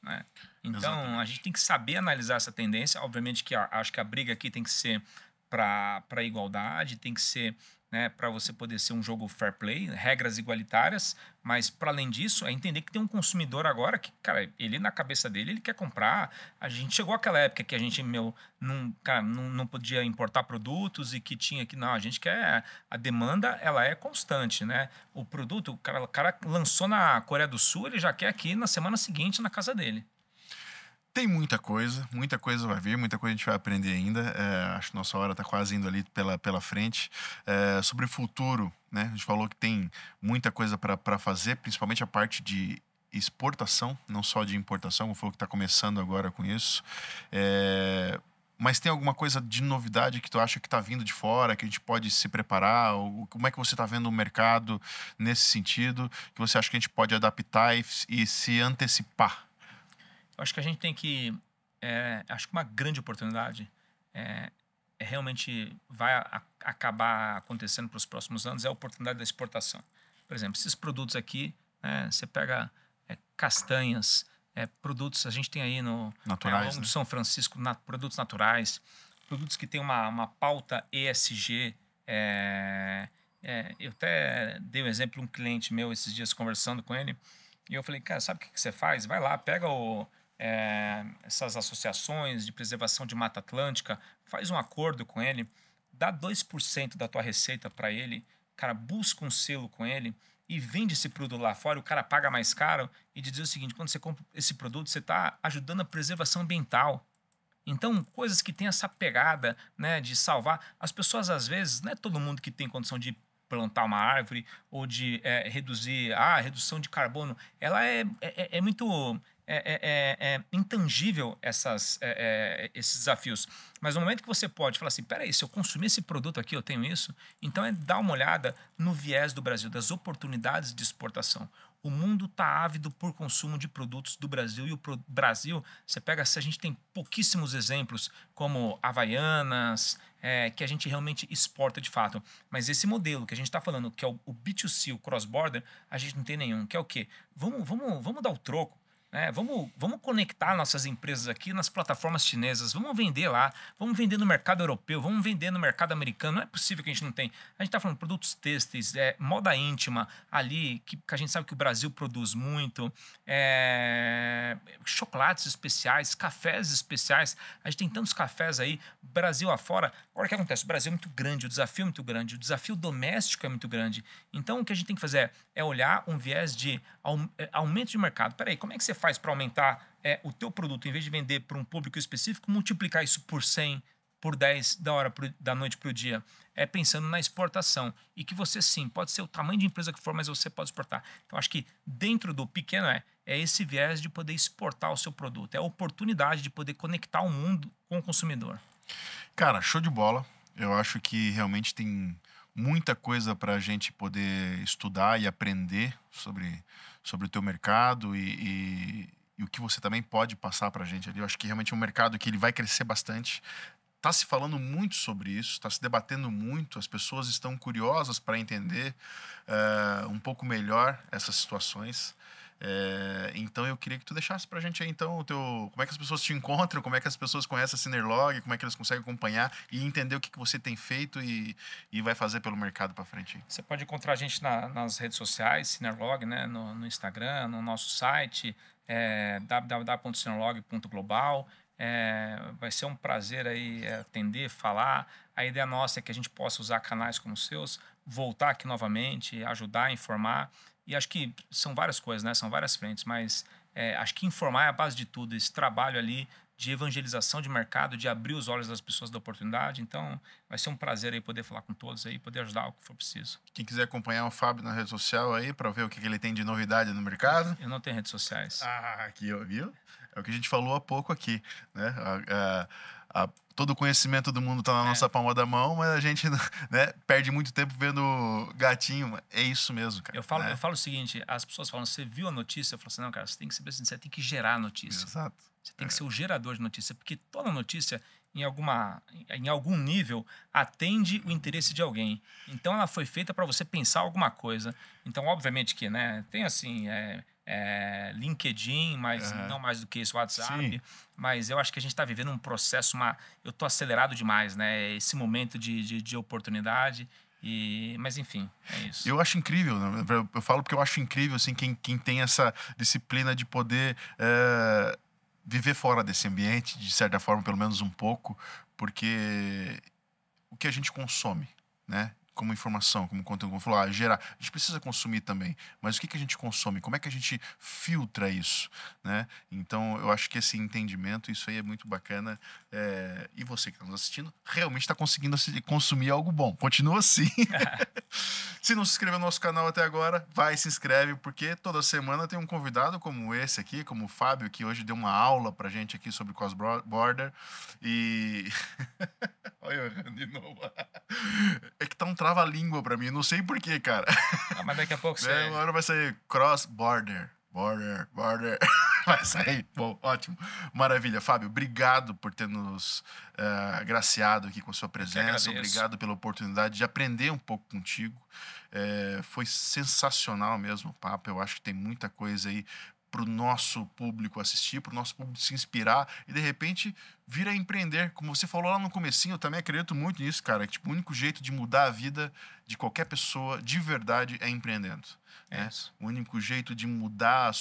Né? Então, exatamente. A gente tem que saber analisar essa tendência. Obviamente que acho que a briga aqui tem que ser para a igualdade, tem que ser, né, para você poder ser um jogo fair play, regras igualitárias, mas para além disso, é entender que tem um consumidor agora que, cara, ele na cabeça dele, ele quer comprar. A gente chegou àquela época que a gente, não podia importar produtos e que tinha que, não, a gente quer, a demanda, ela é constante, né? O produto, o cara lançou na Coreia do Sul, ele já quer aqui na semana seguinte na casa dele. Tem muita coisa vai vir, muita coisa a gente vai aprender ainda. Acho que nossa hora está quase indo ali pela frente. Sobre o futuro, né? A gente falou que tem muita coisa para fazer, principalmente a parte de exportação, não só de importação, como falou que está começando agora com isso. Mas tem alguma coisa de novidade que tu acha que está vindo de fora, que a gente pode se preparar? Ou como é que você está vendo o mercado nesse sentido? Que você acha que a gente pode adaptar e se antecipar? Eu acho que a gente tem que... acho que uma grande oportunidade realmente vai acabar acontecendo para os próximos anos é a oportunidade da exportação. Por exemplo, esses produtos aqui, você pega castanhas, produtos, a gente tem aí naturais, ao longo de São Francisco, produtos naturais, produtos que têm uma pauta ESG. Eu até dei um exemplo de um cliente meu esses dias conversando com ele, e eu falei, cara, sabe o que você faz? Vai lá, pega essas associações de preservação de Mata Atlântica, faz um acordo com ele, dá 2% da tua receita para ele, cara, busca um selo com ele e vende esse produto lá fora, o cara paga mais caro e diz o seguinte, quando você compra esse produto, você está ajudando a preservação ambiental. Então, coisas que têm essa pegada, né, de salvar. As pessoas, às vezes, não é todo mundo que tem condição de plantar uma árvore ou de reduzir a redução de carbono. Ela é muito intangível esses desafios. Mas no momento que você pode falar assim, peraí, se eu consumir esse produto aqui, eu tenho isso, então dar uma olhada no viés do Brasil, das oportunidades de exportação. O mundo está ávido por consumo de produtos do Brasil, e o Brasil, você pega, se a gente tem pouquíssimos exemplos, como Havaianas, que a gente realmente exporta de fato. Mas esse modelo que a gente está falando, que é o B2C, o cross-border, a gente não tem nenhum. Que é o quê? Vamos dar o troco. Vamos conectar nossas empresas aqui nas plataformas chinesas, vamos vender lá, vamos vender no mercado europeu, vamos vender no mercado americano. Não é possível que a gente não tenha. A gente está falando de produtos têxteis, moda íntima ali, que a gente sabe que o Brasil produz muito, chocolates especiais, cafés especiais. A gente tem tantos cafés aí, Brasil afora. Agora, o que acontece? O Brasil é muito grande, o desafio é muito grande, o desafio doméstico é muito grande. Então, o que a gente tem que fazer é olhar um viés de aumento de mercado. Peraí, como é que você faz para aumentar o teu produto, em vez de vender para um público específico, multiplicar isso por 100, por 10, da noite para o dia? Pensando na exportação. E que você, sim, pode ser o tamanho de empresa que for, mas você pode exportar. Então, acho que dentro do pequeno é esse viés de poder exportar o seu produto. É a oportunidade de poder conectar o mundo com o consumidor. Cara, show de bola. Eu acho que realmente tem muita coisa para a gente poder estudar e aprender sobre o teu mercado e o que você também pode passar para a gente ali. Eu acho que realmente é um mercado que ele vai crescer bastante. Está se falando muito sobre isso, está se debatendo muito, as pessoas estão curiosas para entender um pouco melhor essas situações. Então eu queria que tu deixasse pra gente aí então como é que as pessoas te encontram, como é que as pessoas conhecem a Synerlog, como é que eles conseguem acompanhar e entender o que você tem feito e vai fazer pelo mercado para frente. Você pode encontrar a gente nas redes sociais, Synerlog, né, no Instagram, no nosso site, www.synerlog.global. Vai ser um prazer aí atender, falar. A ideia nossa é que a gente possa usar canais como os seus, voltar aqui novamente, ajudar, informar. E acho que são várias coisas, né? São várias frentes, mas acho que informar é a base de tudo. Esse trabalho ali de evangelização de mercado, de abrir os olhos das pessoas da oportunidade. Então, vai ser um prazer aí poder falar com todos aí, poder ajudar o que for preciso. Quem quiser acompanhar o Fábio na rede social aí, para ver o que ele tem de novidade no mercado. Eu não tenho redes sociais. Aqui, viu? É o que a gente falou há pouco aqui, né? Todo o conhecimento do mundo está na nossa palma da mão, mas a gente, né, perde muito tempo vendo gatinho. É isso mesmo, cara. Eu falo o seguinte, as pessoas falam, você viu a notícia? Eu falo assim, não, cara, você tem que saber assim, você tem que gerar a notícia. Exato. Você tem que ser o gerador de notícia, porque toda notícia, em algum nível, atende o interesse de alguém. Então, ela foi feita para você pensar alguma coisa. Então, obviamente que, né, tem assim... LinkedIn, mas não mais do que isso, WhatsApp. Sim. Mas eu acho que a gente está vivendo um processo, eu estou acelerado demais, né? Esse momento de oportunidade. Mas enfim, é isso. Eu acho incrível, né? Eu falo porque eu acho incrível assim, quem tem essa disciplina de poder viver fora desse ambiente, de certa forma, pelo menos um pouco, porque o que a gente consome, né? Como informação, como conteúdo, como falou, gerar. A gente precisa consumir também, mas o que a gente consome? Como é que a gente filtra isso, né? Então, eu acho que esse entendimento, isso aí é muito bacana. E você que está nos assistindo, realmente está conseguindo consumir algo bom. Continua assim. Se não se inscreveu no nosso canal até agora, vai, se inscreve, porque toda semana tem um convidado como esse aqui, como o Fábio, que hoje deu uma aula pra gente aqui sobre cross-border. E... Olha eu errando de novo. É que tá um trava-língua pra mim, não sei porquê, cara. Mas daqui a pouco você... Agora vai sair cross-border. Border. Vai sair. Bom, ótimo. Maravilha. Fábio, obrigado por ter nos agraciado aqui com a sua presença. Obrigado pela oportunidade de aprender um pouco contigo. Foi sensacional mesmo o papo. Eu acho que tem muita coisa aí para o nosso público assistir, para o nosso público se inspirar e, de repente, vir a empreender. Como você falou lá no comecinho, eu também acredito muito nisso, cara. Que, tipo, o único jeito de mudar a vida de qualquer pessoa, de verdade, é empreendendo. Né? O único jeito de mudar a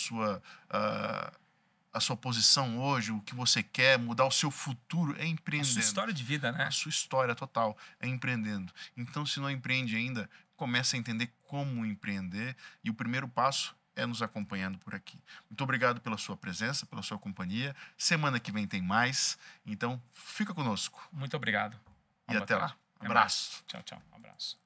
sua posição hoje, o que você quer, mudar o seu futuro, é empreendendo. A sua história de vida, né? A sua história total é empreendendo. Então, se não empreende ainda, comece a entender como empreender. E o primeiro passo é nos acompanhando por aqui. Muito obrigado pela sua presença, pela sua companhia. Semana que vem tem mais. Então, fica conosco. Muito obrigado. E até lá. Abraço. Tchau, tchau. Abraço.